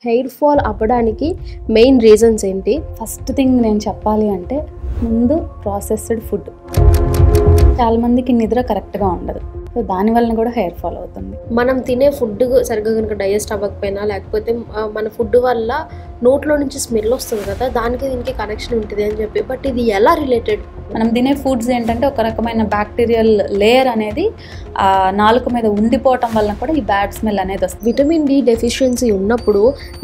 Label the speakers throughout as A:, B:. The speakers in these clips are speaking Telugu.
A: హెయిర్ ఫాల్ అవ్వడానికి మెయిన్ రీజన్స్ ఏంటి?
B: ఫస్ట్ థింగ్ నేను చెప్పాలి అంటే ముందు ప్రాసెస్డ్ ఫుడ్. చాలా మందికి నిద్ర కరెక్ట్గా ఉండదు, సో దానివల్ల కూడా హెయిర్ ఫాల్ అవుతుంది.
A: మనం తినే ఫుడ్ సరిగ్గా కనుక డైజెస్ట్ అవ్వకపోయినా, లేకపోతే మన ఫుడ్ వల్ల నోట్లో నుంచి స్మెల్ వస్తుంది కదా, దానికి దీనికి కనెక్షన్ ఉంటుంది అని చెప్పి. బట్ ఇది ఎలా రిలేటెడ్?
B: మనం తినే ఫుడ్స్ ఏంటంటే ఒక రకమైన బ్యాక్టీరియల్ లేయర్ అనేది నాలుక మీద ఉండిపోవటం వల్ల కూడా ఈ బ్యాడ్ స్మెల్ అనేది వస్తుంది.
A: విటమిన్ డి డెఫిషియన్సీ ఉన్నప్పుడు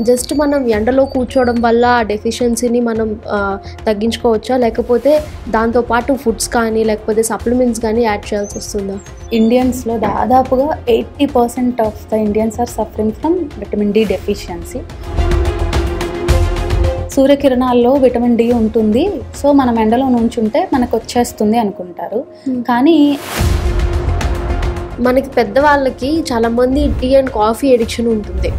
A: జస్ట్ మనం ఎండలో కూర్చోవడం వల్ల ఆ డెఫిషియన్సీని మనం తగ్గించుకోవచ్చా, లేకపోతే దాంతోపాటు ఫుడ్స్ కానీ లేకపోతే సప్లిమెంట్స్ కానీ యాడ్ చేయాల్సి వస్తుందా?
B: ఇండియన్స్లో దాదాపుగా 80% of the Indians are suffering from vitamin D deficiency. సూర్యకిరణాల్లో విటమిన్ డి ఉంటుంది, సో మనం ఎండలో నుంచుంటే మనకు వచ్చేస్తుంది అనుకుంటారు. కానీ
A: మనకి పెద్దవాళ్ళకి చాలామంది టీ అండ్ కాఫీ ఎడిక్షన్ ఉంటుంది.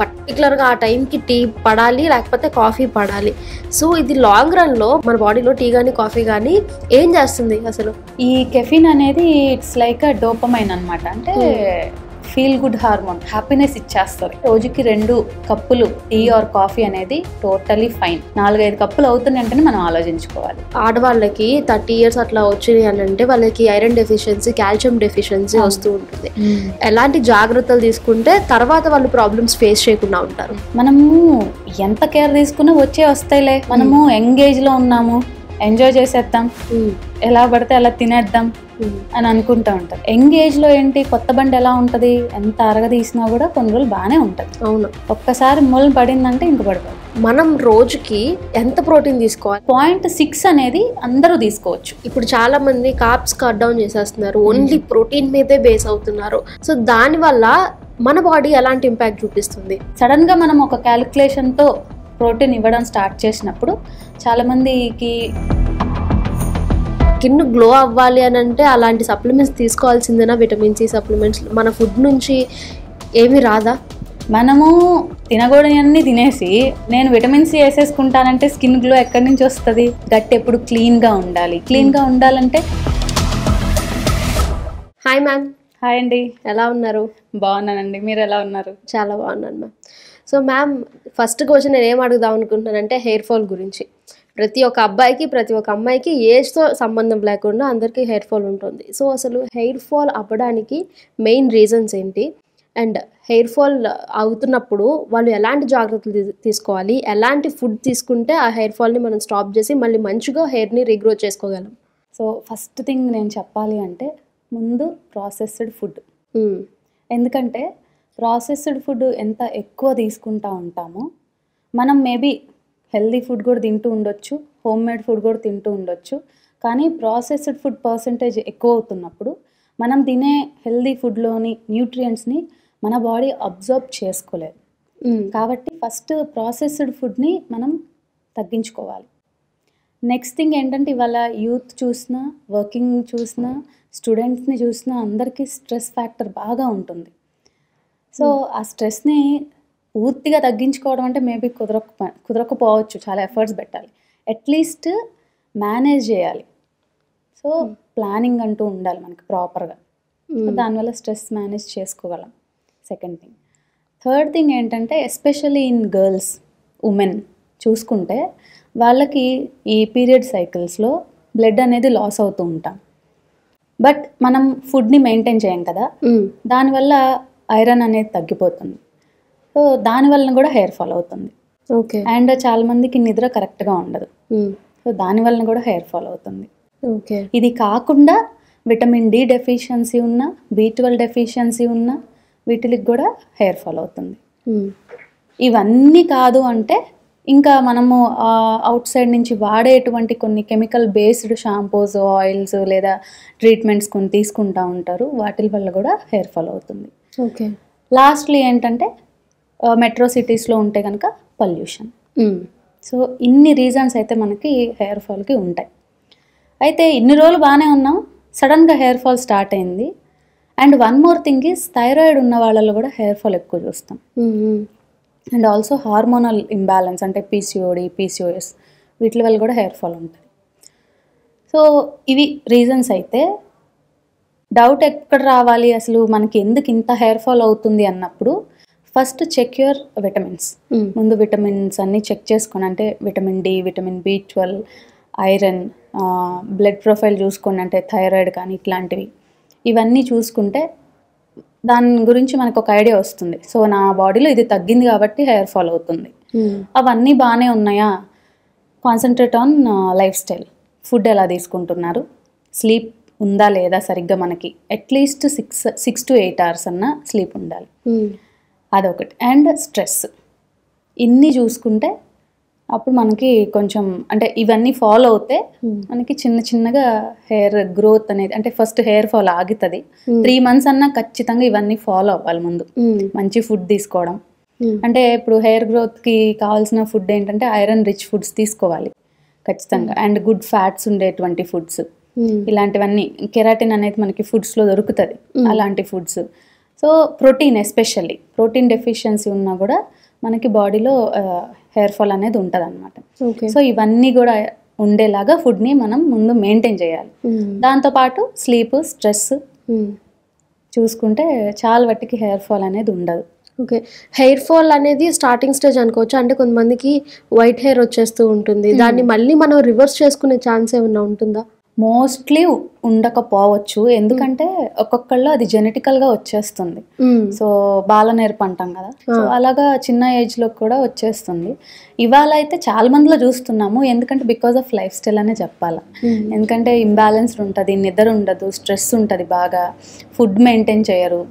A: పర్టికులర్గా ఆ టైంకి టీ పడాలి, లేకపోతే కాఫీ పడాలి. సో ఇది లాంగ్ రన్లో మన బాడీలో టీ కానీ కాఫీ కానీ ఏం చేస్తుంది అసలు?
B: ఈ కెఫిన్ అనేది ఇట్స్ లైక్ అ డోపమైన్ అనమాట. అంటే ఫీల్ గుడ్ హార్మోన్, హ్యాపీనెస్ ఇచ్చేస్తుంది. రోజుకి 2 కప్పులు టీ ఆర్ కాఫీ అనేది టోటలీ ఫైన్. 4-5 కప్పులు అవుతుందంటే మనం ఆలోచించుకోవాలి.
A: ఆడవాళ్ళకి 30 years అట్లా వచ్చినాయి అని అంటే వాళ్ళకి ఐరన్ డెఫిషియన్సీ, కాల్షియం డెఫిషియన్సీ వస్తూ ఉంటుంది. ఎలాంటి జాగ్రత్తలు తీసుకుంటే తర్వాత వాళ్ళు ప్రాబ్లమ్స్ ఫేస్ చేయకుండా ఉంటారు?
B: మనము ఎంత కేర్ తీసుకున్నా వచ్చే వస్తాయిలే, మనము యంగ్ లో ఉన్నాము, ఎంజాయ్ చేసేద్దాం, ఎలా పడితే అలా తినేద్దాం అని అనుకుంటూ ఉంటారు. యంగ్ లో ఏంటి, కొత్త బండి ఎలా ఉంటుంది, ఎంత అరగదీసినా కూడా కొన్ని రోజులు బాగానే ఉంటుంది.
A: అవును,
B: ఒక్కసారి మొదలు పడిందంటే ఇంక పడిపోదు.
A: మనం రోజుకి ఎంత ప్రోటీన్ తీసుకోవాలి?
B: 0.6 అనేది అందరూ తీసుకోవచ్చు.
A: ఇప్పుడు చాలా మంది కార్బ్స్ కట్ డౌన్ చేసేస్తున్నారు, ఓన్లీ ప్రోటీన్ మీదే బేస్ అవుతున్నారు. సో దానివల్ల మన బాడీ ఎలాంటి ఇంపాక్ట్ చూపిస్తుంది?
B: సడన్ గా మనం ఒక క్యాలిక్యులేషన్తో ప్రోటీన్ ఇవ్వడం స్టార్ట్ చేసినప్పుడు చాలా మందికి
A: స్కిన్ గ్లో అవ్వాలి అని అంటే అలాంటి సప్లిమెంట్స్ తీసుకోవాల్సిందేనా? విటమిన్ సి సప్లిమెంట్స్ మన ఫుడ్ నుంచి ఏమీ రాదా?
B: మనము తినకూడని తినేసి నేను విటమిన్ సి వేసేసుకుంటానంటే స్కిన్ గ్లో ఎక్కడి నుంచి వస్తుంది? గట్ ఎప్పుడు క్లీన్గా ఉండాలి. క్లీన్గా ఉండాలంటే
A: హాయ్ మ్యామ్.
B: హాయ్ అండి,
A: ఎలా ఉన్నారు?
B: బాగున్నానండి, మీరు ఎలా ఉన్నారు?
A: చాలా బాగున్నాను ma'am. So ma'am, first question నేను ఏం అడుగుదాం అనుకుంటున్నానంటే హెయిర్ ఫాల్ గురించి. ప్రతి ఒక్క అబ్బాయికి ప్రతి ఒక్క అమ్మాయికి ఏజ్తో సంబంధం లేకుండా అందరికీ హెయిర్ ఫాల్ ఉంటుంది. సో అసలు హెయిర్ ఫాల్ అవ్వడానికి మెయిన్ రీజన్స్ ఏంటి, అండ్ హెయిర్ ఫాల్ అవుతున్నప్పుడు వాళ్ళు ఎలాంటి జాగ్రత్తలు తీసుకోవాలి, ఎలాంటి ఫుడ్ తీసుకుంటే ఆ హెయిర్ ఫాల్ని మనం స్టాప్ చేసి మళ్ళీ మంచిగా హెయిర్ని రీగ్రో చేసుకోగలం?
B: సో ఫస్ట్ థింగ్ నేను చెప్పాలి అంటే ముందు ప్రాసెస్డ్ ఫుడ్. ఎందుకంటే ప్రాసెస్డ్ ఫుడ్ ఎంత ఎక్కువ తీసుకుంటూ ఉంటామో, మనం మేబీ హెల్దీ ఫుడ్ కూడా తింటూ ఉండొచ్చు, హోమ్ మేడ్ ఫుడ్ కూడా తింటూ ఉండొచ్చు, కానీ ప్రాసెస్డ్ ఫుడ్ పర్సంటేజ్ ఎక్కువ అవుతున్నప్పుడు మనం తినే హెల్దీ ఫుడ్లోని న్యూట్రియంట్స్ని మన బాడీ అబ్జర్వ్ చేసుకోలేదు. కాబట్టి ఫస్ట్ ప్రాసెస్డ్ ఫుడ్ని మనం తగ్గించుకోవాలి. నెక్స్ట్ థింగ్ ఏంటంటే ఇవాళ యూత్ చూసినా, వర్కింగ్ చూసినా, స్టూడెంట్స్ని చూసినా అందరికీ స్ట్రెస్ ఫ్యాక్టర్ బాగా ఉంటుంది. సో ఆ స్ట్రెస్ని పూర్తిగా తగ్గించుకోవడం అంటే మేబీ కుదరకపోవచ్చు, చాలా ఎఫర్ట్స్ పెట్టాలి, అట్లీస్ట్ మేనేజ్ చేయాలి. సో ప్లానింగ్ అంటూ ఉండాలి మనకి ప్రాపర్గా. దానివల్ల స్ట్రెస్ మేనేజ్ చేసుకోగలం. Second thing. థర్డ్ థింగ్ ఏంటంటే ఎస్పెషల్లీ ఇన్ గర్ల్స్, ఉమెన్ చూసుకుంటే వాళ్ళకి ఈ పీరియడ్ సైకిల్స్లో బ్లడ్ అనేది లాస్ అవుతూ ఉంటాం. బట్ మనం ఫుడ్ని మెయింటైన్ చేయం కదా, దానివల్ల ఐరన్ అనేది తగ్గిపోతుంది. సో దానివల్ల కూడా హెయిర్ ఫాల్ అవుతుంది.
A: ఓకే.
B: అండ్ చాలా మందికి నిద్ర కరెక్ట్గా ఉండదు, సో దానివల్ల కూడా హెయిర్ ఫాల్ అవుతుంది.
A: ఓకే.
B: ఇది కాకుండా విటమిన్ డి డెఫిషియన్సీ ఉన్న, B12 డెఫిషియన్సీ ఉన్న వీటికి కూడా హెయిర్ ఫాల్ అవుతుంది. ఇవన్నీ కాదు అంటే ఇంకా మనము అవుట్ సైడ్ నుంచి వాడేటువంటి కొన్ని కెమికల్ బేస్డ్ షాంపూస్, ఆయిల్స్ లేదా ట్రీట్మెంట్స్ కొన్ని తీసుకుంటూ ఉంటారు, వాటి వల్ల కూడా హెయిర్ ఫాల్ అవుతుంది.
A: ఓకే.
B: లాస్ట్లీ ఏంటంటే మెట్రో సిటీస్లో ఉంటే కనుక పొల్యూషన్. సో ఇన్ని రీజన్స్ అయితే మనకి హెయిర్ ఫాల్కి ఉంటాయి. అయితే ఇన్ని రోజులు బాగానే ఉన్నాం, సడన్గా హెయిర్ ఫాల్ స్టార్ట్ అయింది. And one more thing is thyroid ఉన్న వాళ్ళలో కూడా హెయిర్ ఫాల్ ఎక్కువ చూస్తాం. అండ్ ఆల్సో హార్మోనల్ ఇంబ్యాలెన్స్ అంటే PCOD, PCOS వీటి వల్ల కూడా హెయిర్ ఫాల్ ఉంటుంది. సో ఇవి రీజన్స్ అయితే డౌట్ ఎక్కడ రావాలి, అసలు మనకి ఎందుకు ఇంత హెయిర్ ఫాల్ అవుతుంది అన్నప్పుడు ఫస్ట్ చెక్ యువర్ విటమిన్స్. ముందు విటమిన్స్ అన్నీ చెక్ చేసుకొని, అంటే vitamin D, vitamin B12, iron, blood profile చూసుకోండి, అంటే థైరాయిడ్ కానీ ఇట్లాంటివి. ఇవన్నీ చూసుకుంటే దాని గురించి మనకు ఒక ఐడియా వస్తుంది. సో నా బాడీలో ఇది తగ్గింది కాబట్టి హెయిర్ ఫాల్ అవుతుంది. అవన్నీ బాగానే ఉన్నాయా? Concentrate on life style. Food ఎలా తీసుకుంటున్నారు, స్లీప్ ఉందా లేదా సరిగ్గా, మనకి అట్లీస్ట్ 6 to 8 hours అన్న స్లీప్ ఉండాలి, అదొకటి. అండ్ స్ట్రెస్, ఇన్ని చూసుకుంటే అప్పుడు మనకి కొంచెం, అంటే ఇవన్నీ ఫాలో అవుతే మనకి చిన్న చిన్నగా హెయిర్ గ్రోత్ అనేది, అంటే ఫస్ట్ హెయిర్ ఫాల్ ఆగుతుంది. 3 months అన్నా ఖచ్చితంగా ఇవన్నీ ఫాలో అవ్వాలి. ముందు మంచి ఫుడ్ తీసుకోవడం, అంటే ఇప్పుడు హెయిర్ గ్రోత్కి కావాల్సిన ఫుడ్ ఏంటంటే ఐరన్ రిచ్ ఫుడ్స్ తీసుకోవాలి ఖచ్చితంగా, అండ్ గుడ్ ఫ్యాట్స్ ఉండేటువంటి ఫుడ్స్, ఇలాంటివన్నీ. కెరాటిన్ అనేది మనకి ఫుడ్స్లో దొరుకుతుంది, అలాంటి foods. So protein, especially protein deficiency ఉన్నా కూడా మనకి బాడీలో హెయిర్ ఫాల్ అనేది ఉంటుంది అనమాట. సో ఇవన్నీ కూడా ఉండేలాగా ఫుడ్ని మనం ముందు మెయింటైన్ చేయాలి. దాంతోపాటు స్లీప్, స్ట్రెస్ చూసుకుంటే చాలా వాటికి హెయిర్ ఫాల్ అనేది ఉండదు.
A: ఓకే, హెయిర్ ఫాల్ అనేది స్టార్టింగ్ స్టేజ్ అనుకోవచ్చు. అంటే కొంతమందికి వైట్ హెయిర్ వచ్చేస్తూ ఉంటుంది, దాన్ని మళ్ళీ మనం రివర్స్ చేసుకునే ఛాన్స్ ఏమన్నా ఉంటుందా?
B: మోస్ట్లీ ఉండకపోవచ్చు, ఎందుకంటే ఒక్కొక్కళ్ళు అది జెనెటికల్గా వచ్చేస్తుంది. సో బాలనేర్పు అంటాం కదా, సో అలాగా చిన్న ఏజ్లో కూడా వచ్చేస్తుంది. ఇవాళ అయితే చాలా మందిలో చూస్తున్నాము, ఎందుకంటే బికాజ్ ఆఫ్ లైఫ్ స్టైల్ అనే చెప్పాలి. ఎందుకంటే ఇంబ్యాలెన్స్డ్ ఉంటుంది, నిద్ర ఉండదు, స్ట్రెస్ ఉంటుంది, బాగా ఫుడ్ మెయింటైన్ చేయరు.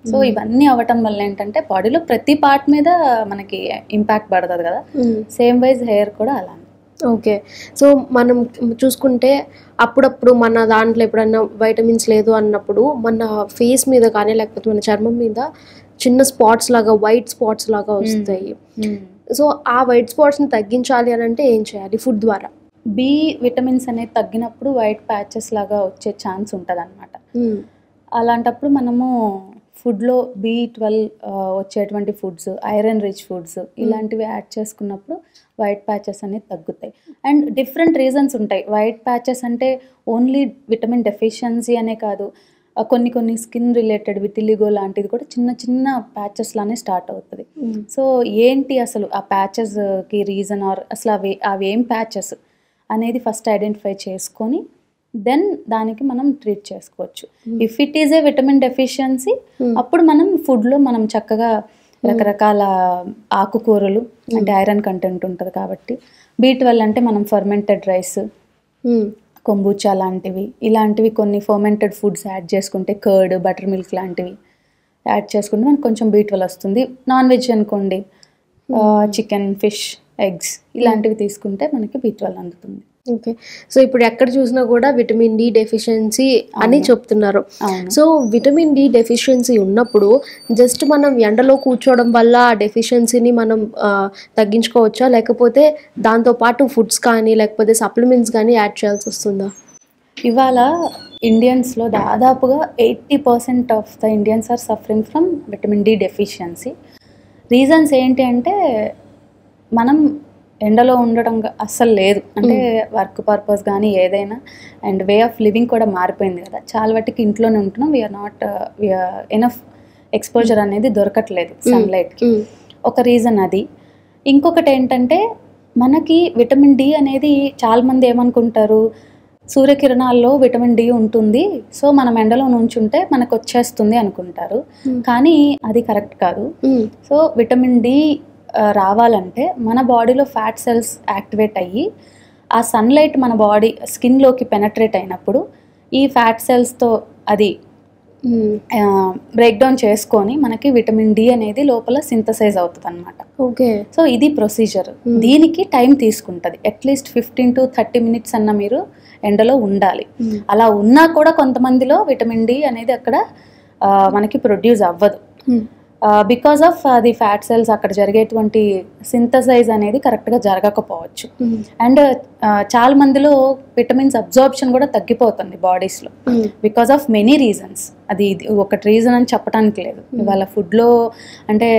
B: సో ఇవన్నీ అవ్వటం వల్ల ఏంటంటే బాడీలో ప్రతి పార్ట్ మీద మనకి ఇంపాక్ట్ పడుతుంది కదా, సేమ్ వైజ్ హెయిర్ కూడా అలా.
A: ఓకే, సో మనం చూసుకుంటే అప్పుడప్పుడు మన దాంట్లో ఎప్పుడన్నా వైటమిన్స్ లేదు అన్నప్పుడు మన ఫేస్ మీద కానీ లేకపోతే మన చర్మం మీద చిన్న స్పాట్స్ లాగా, వైట్ స్పాట్స్ లాగా వస్తాయి. సో ఆ వైట్ స్పాట్స్ని తగ్గించాలి అని అంటే ఏం చేయాలి? ఫుడ్ ద్వారా.
B: బి విటమిన్స్ అనేది తగ్గినప్పుడు వైట్ ప్యాచెస్ లాగా వచ్చే ఛాన్స్ ఉంటుంది అనమాట. అలాంటప్పుడు మనము ఫుడ్లో B12 వచ్చేటువంటి ఫుడ్స్, ఐరన్ రిచ్ ఫుడ్స్ ఇలాంటివి యాడ్ చేసుకున్నప్పుడు వైట్ ప్యాచెస్ అనేది తగ్గుతాయి. అండ్ డిఫరెంట్ రీజన్స్ ఉంటాయి. వైట్ ప్యాచెస్ అంటే ఓన్లీ విటమిన్ డెఫిషియన్సీ అనే కాదు, కొన్ని స్కిన్ రిలేటెడ్ విటిలిగో లాంటిది కూడా చిన్న చిన్న ప్యాచెస్ లానే స్టార్ట్ అవుతుంది. సో ఏంటి అసలు ఆ ప్యాచెస్కి రీజన్, ఆర్ అసలు అవి ఏం ప్యాచెస్ అనేది ఫస్ట్ ఐడెంటిఫై చేసుకొని దెన్ దానికి మనం ట్రీట్ చేసుకోవచ్చు. If it is a vitamin deficiency, అప్పుడు మనం ఫుడ్లో మనం చక్కగా రకరకాల ఆకుకూరలు, అంటే ఐరన్ కంటెంట్ ఉంటుంది కాబట్టి, B12 అంటే మనం ఫర్మెంటెడ్ రైస్, కొంబూచా లాంటివి, ఇలాంటివి కొన్ని ఫర్మెంటెడ్ ఫుడ్స్ యాడ్ చేసుకుంటే, కర్డ్, బటర్ మిల్క్ లాంటివి యాడ్ చేసుకుంటే మనకు కొంచెం B12 వస్తుంది. నాన్ వెజ్ అనుకోండి, చికెన్, ఫిష్, ఎగ్స్ ఇలాంటివి తీసుకుంటే మనకి B12 అందుతుంది.
A: ఓకే, సో ఇప్పుడు ఎక్కడ చూసినా కూడా విటమిన్ డి డెఫిషియన్సీ అని చెప్తున్నారు. సో విటమిన్ డి డెఫిషియన్సీ ఉన్నప్పుడు జస్ట్ మనం ఎండలో కూర్చోవడం వల్ల ఆ డెఫిషియన్సీని మనం తగ్గించుకోవచ్చా, లేకపోతే దాంతోపాటు ఫుడ్స్ కానీ లేకపోతే సప్లిమెంట్స్ కానీ యాడ్ చేయాల్సి వస్తుందా?
B: ఇవాళ ఇండియన్స్లో దాదాపుగా 80% of the Indians are suffering from vitamin D deficiency. Reasons ఏంటి అంటే, మనం ఎండలో ఉండడం అస్సలు లేదు, అంటే వర్క్ పర్పస్ కానీ ఏదైనా, అండ్ వే ఆఫ్ లివింగ్ కూడా మారిపోయింది కదా, చాలా వాటికి ఇంట్లోనే ఉంటున్నాం. వీఆర్ ఎనఫ్ ఎక్స్పోజర్ అనేది దొరకట్లేదు సన్లైట్కి, ఒక రీజన్ అది. ఇంకొకటి ఏంటంటే, మనకి విటమిన్ డి అనేది చాలామంది ఏమనుకుంటారు, సూర్యకిరణాల్లో విటమిన్ డి ఉంటుంది, సో మనం ఎండలో నుంచుంటే మనకు వచ్చేస్తుంది అనుకుంటారు, కానీ అది కరెక్ట్ కాదు. సో విటమిన్ డి రావాలంటే మన బాడీలో ఫ్యాట్ సెల్స్ యాక్టివేట్ అయ్యి ఆ సన్లైట్ మన బాడీ స్కిన్లోకి పెనట్రేట్ అయినప్పుడు ఈ ఫ్యాట్ సెల్స్తో అది బ్రేక్ డౌన్ చేసుకొని మనకి విటమిన్ డి అనేది లోపల సింథసైజ్ అవుతుంది అనమాట.
A: ఓకే,
B: సో ఇది ప్రొసీజర్. దీనికి టైం తీసుకుంటుంది, అట్లీస్ట్ 15 to 30 minutes అన్న మీరు ఎండలో ఉండాలి. అలా ఉన్నా కూడా కొంతమందిలో విటమిన్ డి అనేది అక్కడ మనకి ప్రొడ్యూస్ అవ్వదు, because of the fat cells అక్కడ జరిగేటువంటి సింథసైజ్ అనేది కరెక్ట్గా జరగకపోవచ్చు. అండ్ చాలా మందిలో విటమిన్స్ అబ్జార్ప్షన్ కూడా తగ్గిపోతుంది బాడీస్లో, బికాస్ ఆఫ్ మెనీ రీజన్స్. అది ఒకటి రీజన్ అని చెప్పడానికి లేదు. ఇవాళ ఫుడ్లో అంటే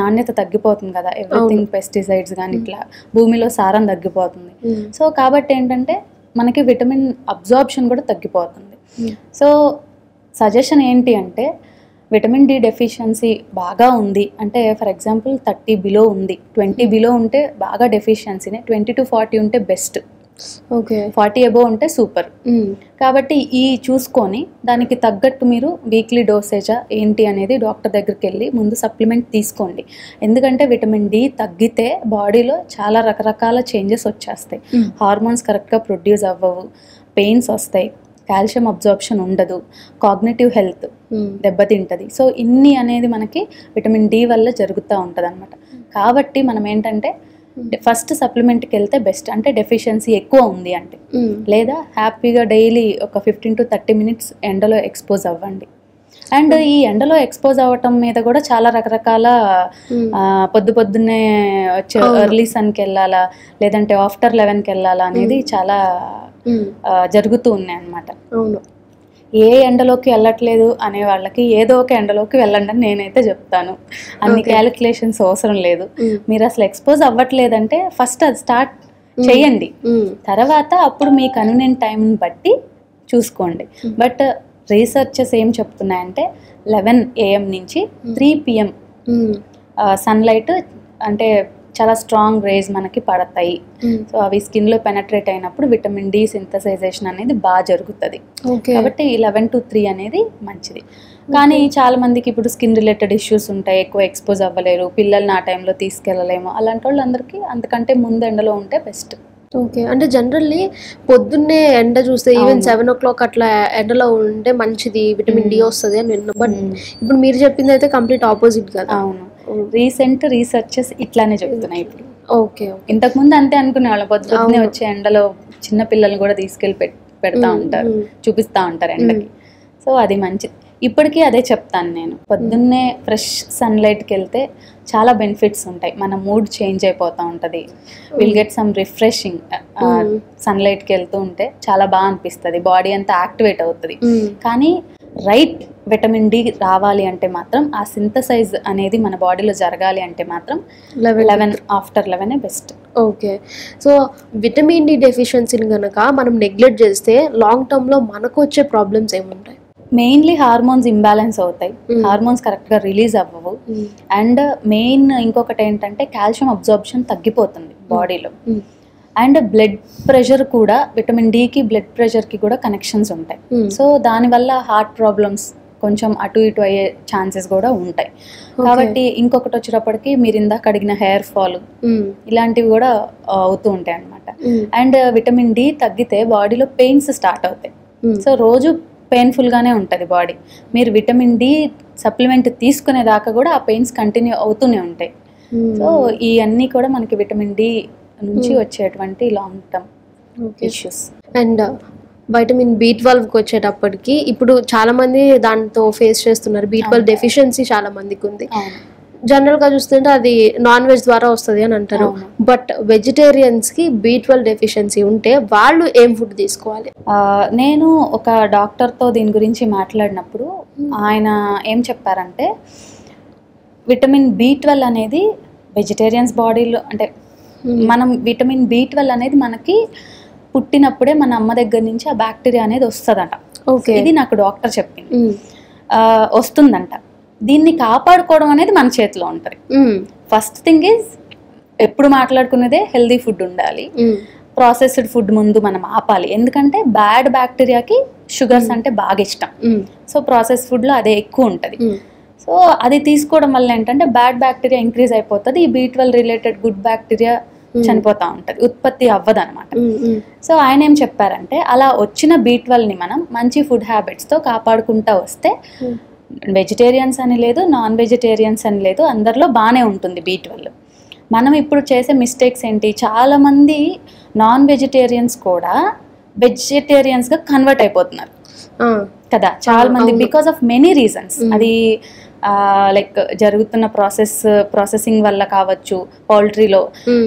B: నాణ్యత తగ్గిపోతుంది కదా, ఎవ్రీథింగ్ పెస్టిసైడ్స్ కానీ ఇట్లా భూమిలో సారం తగ్గిపోతుంది. సో కాబట్టి ఏంటంటే మనకి విటమిన్ అబ్జార్ప్షన్ కూడా తగ్గిపోతుంది. సో సజెషన్ ఏంటి అంటే, విటమిన్ డి డెఫిషియన్సీ బాగా ఉంది అంటే ఫర్ ఎగ్జాంపుల్ 30 బిలో ఉంది, 20 బిలో ఉంటే బాగా డెఫిషియన్సీనే, 20 to 40 ఉంటే బెస్ట్,
A: ఓకే
B: 40 అబోవ్ ఉంటే సూపర్. కాబట్టి ఈ చూసుకొని దానికి తగ్గట్టు మీరు వీక్లీ డోసేజా ఏంటి అనేది డాక్టర్ దగ్గరికి వెళ్ళి ముందు సప్లిమెంట్ తీసుకోండి. ఎందుకంటే విటమిన్ డి తగ్గితే బాడీలో చాలా రకరకాల చేంజెస్ వచ్చేస్తాయి. హార్మోన్స్ కరెక్ట్గా ప్రొడ్యూస్ అవ్వవు, పెయిన్స్ వస్తాయి, కాల్షియం అబ్జార్ప్షన్ ఉండదు, కాగ్నిటివ్ హెల్త్ దెబ్బతింటుంది. సో ఇన్ని అనేది మనకి విటమిన్ డి వల్ల జరుగుతూ ఉంటుంది అనమాట. కాబట్టి మనం ఏంటంటే ఫస్ట్ సప్లిమెంట్కి వెళ్తే బెస్ట్, అంటే డెఫిషియన్సీ ఎక్కువ ఉంది అంటే, లేదా హ్యాపీగా డైలీ ఒక 15 to 30 minutes ఎండలో ఎక్స్పోజ్ అవ్వండి. అండ్ ఈ ఎండలో ఎక్స్పోజ్ అవ్వటం మీద కూడా చాలా రకరకాల పొద్దున్నే వచ్చే ఎర్లీ సన్కి వెళ్ళాలా లేదంటే ఆఫ్టర్ 11కి వెళ్ళాలా అనేది చాలా జరుగుతూ ఉన్నాయి అన్నమాట. ఏ ఎండలోకి వెళ్ళట్లేదు అనే వాళ్ళకి ఏదో ఒక ఎండలోకి వెళ్ళండి అని నేనైతే చెప్తాను. అన్ని క్యాలిక్యులేషన్స్ అవసరం లేదు. మీరు అసలు ఎక్స్పోజ్ అవ్వట్లేదంటే ఫస్ట్ అది స్టార్ట్ చేయండి, తర్వాత అప్పుడు మీ కన్వీనియంట్ టైంని బట్టి చూసుకోండి. బట్ రీసెర్చెస్ ఏం చెప్తున్నాయంటే 11 AM నుంచి 3 PM సన్లైట్ అంటే చాలా స్ట్రాంగ్ రేస్ మనకి పడతాయి. సో అవి స్కిన్లో పెనట్రేట్ అయినప్పుడు విటమిన్ డి సింథసైజేషన్ అనేది బాగా జరుగుతుంది. కాబట్టి 11 to 3 అనేది మంచిది. కానీ చాలా మందికి ఇప్పుడు స్కిన్ రిలేటెడ్ ఇష్యూస్ ఉంటాయి, ఎక్కువ ఎక్స్పోజ్ అవ్వలేరు, పిల్లల్ని ఆ టైంలో తీసుకెళ్ళలేము, అలాంటి వాళ్ళందరికీ అంతకంటే ముందు ఎండలో ఉంటే బెస్ట్.
A: ఓకే, అంటే జనరల్లీ పొద్దున్నే ఎండ చూస్తే ఈవెన్ 7 o'clock అట్లా ఎండలో ఉంటే మంచిది, విటమిన్ డి వస్తుంది అని విన్నాం. బట్ ఇప్పుడు మీరు చెప్పింది అయితే కంప్లీట్ ఆపోజిట్ కదా.
B: అవును, రీసెంట్ రీసెర్చెస్ ఇట్లానే చెప్తున్నాయి ఇప్పుడు.
A: ఓకే,
B: ఇంతకుముందు అంతే అనుకునే వాళ్ళు, పొద్దున్నే వచ్చే ఎండలో చిన్న పిల్లల్ని కూడా తీసుకెళ్ళి పెడతా ఉంటారు, చూపిస్తూ ఉంటారు ఎండకి. సో అది మంచిది. ఇప్పటికీ అదే చెప్తాను నేను, పొద్దున్నే ఫ్రెష్ సన్లైట్కి వెళ్తే చాలా బెనిఫిట్స్ ఉంటాయి. మన మూడ్ చేంజ్ అయిపోతూ ఉంటుంది, విల్ గెట్ సమ్ రిఫ్రెషింగ్. సన్లైట్కి వెళ్తూ ఉంటే చాలా బాగా అనిపిస్తుంది, బాడీ అంతా యాక్టివేట్ అవుతుంది. కానీ రైట్ విటమిన్ డి రావాలి అంటే మాత్రం, ఆ సింథసైజ్ అనేది మన బాడీలో జరగాలి అంటే మాత్రం 11 after 11 best.
A: Okay, so vitamin D డెఫిషియన్సీని కనుక మనం నెగ్లెక్ట్ చేస్తే లాంగ్ టర్మ్లో మనకు వచ్చే ప్రాబ్లమ్స్ ఏముంటాయి?
B: మెయిన్లీ హార్మోన్స్ ఇంబ్యాలెన్స్ అవుతాయి, హార్మోన్స్ కరెక్ట్గా రిలీజ్ అవ్వవు. అండ్ మెయిన్ ఇంకొకటి ఏంటంటే కాల్షియం అబ్జార్ప్షన్ తగ్గిపోతుంది బాడీలో. అండ్ బ్లడ్ ప్రెషర్ కూడా, విటమిన్ డికి బ్లడ్ ప్రెషర్కి కూడా కనెక్షన్స్ ఉంటాయి. సో దానివల్ల హార్ట్ ప్రాబ్లమ్స్ కొంచెం అటు ఇటు అయ్యే ఛాన్సెస్ కూడా ఉంటాయి. కాబట్టి ఇంకొకటి వచ్చేటప్పటికి మీరు ఇందాక అడిగిన హెయిర్ ఫాల్ ఇలాంటివి కూడా అవుతూ ఉంటాయి అన్నమాట. అండ్ విటమిన్ డి తగ్గితే బాడీలో పెయిన్స్ స్టార్ట్ అవుతాయి. సో రోజు పెయిన్ఫుల్గానే ఉంటుంది బాడీ. మీరు విటమిన్ డి సప్లిమెంట్ తీసుకునేదాకా కూడా ఆ పెయిన్స్ కంటిన్యూ అవుతూనే ఉంటాయి. సో ఇవన్నీ కూడా మనకి విటమిన్ డి నుంచి వచ్చేటువంటి long term issues.
A: And vitamin B12కి వచ్చేటప్పటికి ఇప్పుడు చాలా మంది దాంతో ఫేస్ చేస్తున్నారు. B12 డెఫిషియన్సీ చాలా మందికి ఉంది. జనరల్గా చూస్తుంటే అది నాన్ వెజ్ ద్వారా వస్తుంది అని అంటారు. బట్ వెజిటేరియన్స్కి B12 డెఫిషియన్సీ ఉంటే వాళ్ళు ఏం ఫుడ్ తీసుకోవాలి?
B: నేను ఒక డాక్టర్తో దీని గురించి మాట్లాడినప్పుడు ఆయన ఏం చెప్పారంటే, విటమిన్ B12 అనేది వెజిటేరియన్స్ బాడీలో, అంటే మనం విటమిన్ B12 అనేది మనకి పుట్టినప్పుడే మన అమ్మ దగ్గర నుంచి ఆ బ్యాక్టీరియా అనేది వస్తుందంట. ఇది నాకు డాక్టర్ చెప్పింది, వస్తుందంట. దీన్ని కాపాడుకోవడం అనేది మన చేతిలో ఉంటుంది. ఫస్ట్ థింగ్ ఈజ్, ఎప్పుడు మాట్లాడుకునేదే హెల్దీ ఫుడ్ ఉండాలి. ప్రాసెస్డ్ ఫుడ్ ముందు మనం ఆపాలి, ఎందుకంటే బ్యాడ్ బ్యాక్టీరియాకి షుగర్స్ అంటే బాగా ఇష్టం. సో ప్రాసెస్ ఫుడ్లో అదే ఎక్కువ ఉంటుంది. సో అది తీసుకోవడం వల్ల ఏంటంటే బ్యాడ్ బ్యాక్టీరియా ఇంక్రీజ్ అయిపోతుంది, ఈ B12 రిలేటెడ్ గుడ్ బ్యాక్టీరియా చనిపోతూ ఉంటుంది, ఉత్పత్తి అవ్వదు అనమాట. సో ఆయన ఏం చెప్పారంటే, అలా వచ్చిన B12ని మనం మంచి ఫుడ్ హ్యాబిట్స్తో కాపాడుకుంటూ వస్తే, వెజిటేరియన్స్ అని లేదు, నాన్ వెజిటేరియన్స్ అని లేదు, అందరిలో బాగానే ఉంటుంది B12. మనం ఇప్పుడు చేసే మిస్టేక్స్ ఏంటి, చాలామంది నాన్ వెజిటేరియన్స్ కూడా వెజిటేరియన్స్గా కన్వర్ట్ అయిపోతున్నారు కదా చాలా మంది, బికాస్ ఆఫ్ మెనీ రీజన్స్. అది లైక్ జరుగుతున్న ప్రాసెసింగ్ వల్ల కావచ్చు, పౌల్ట్రీలో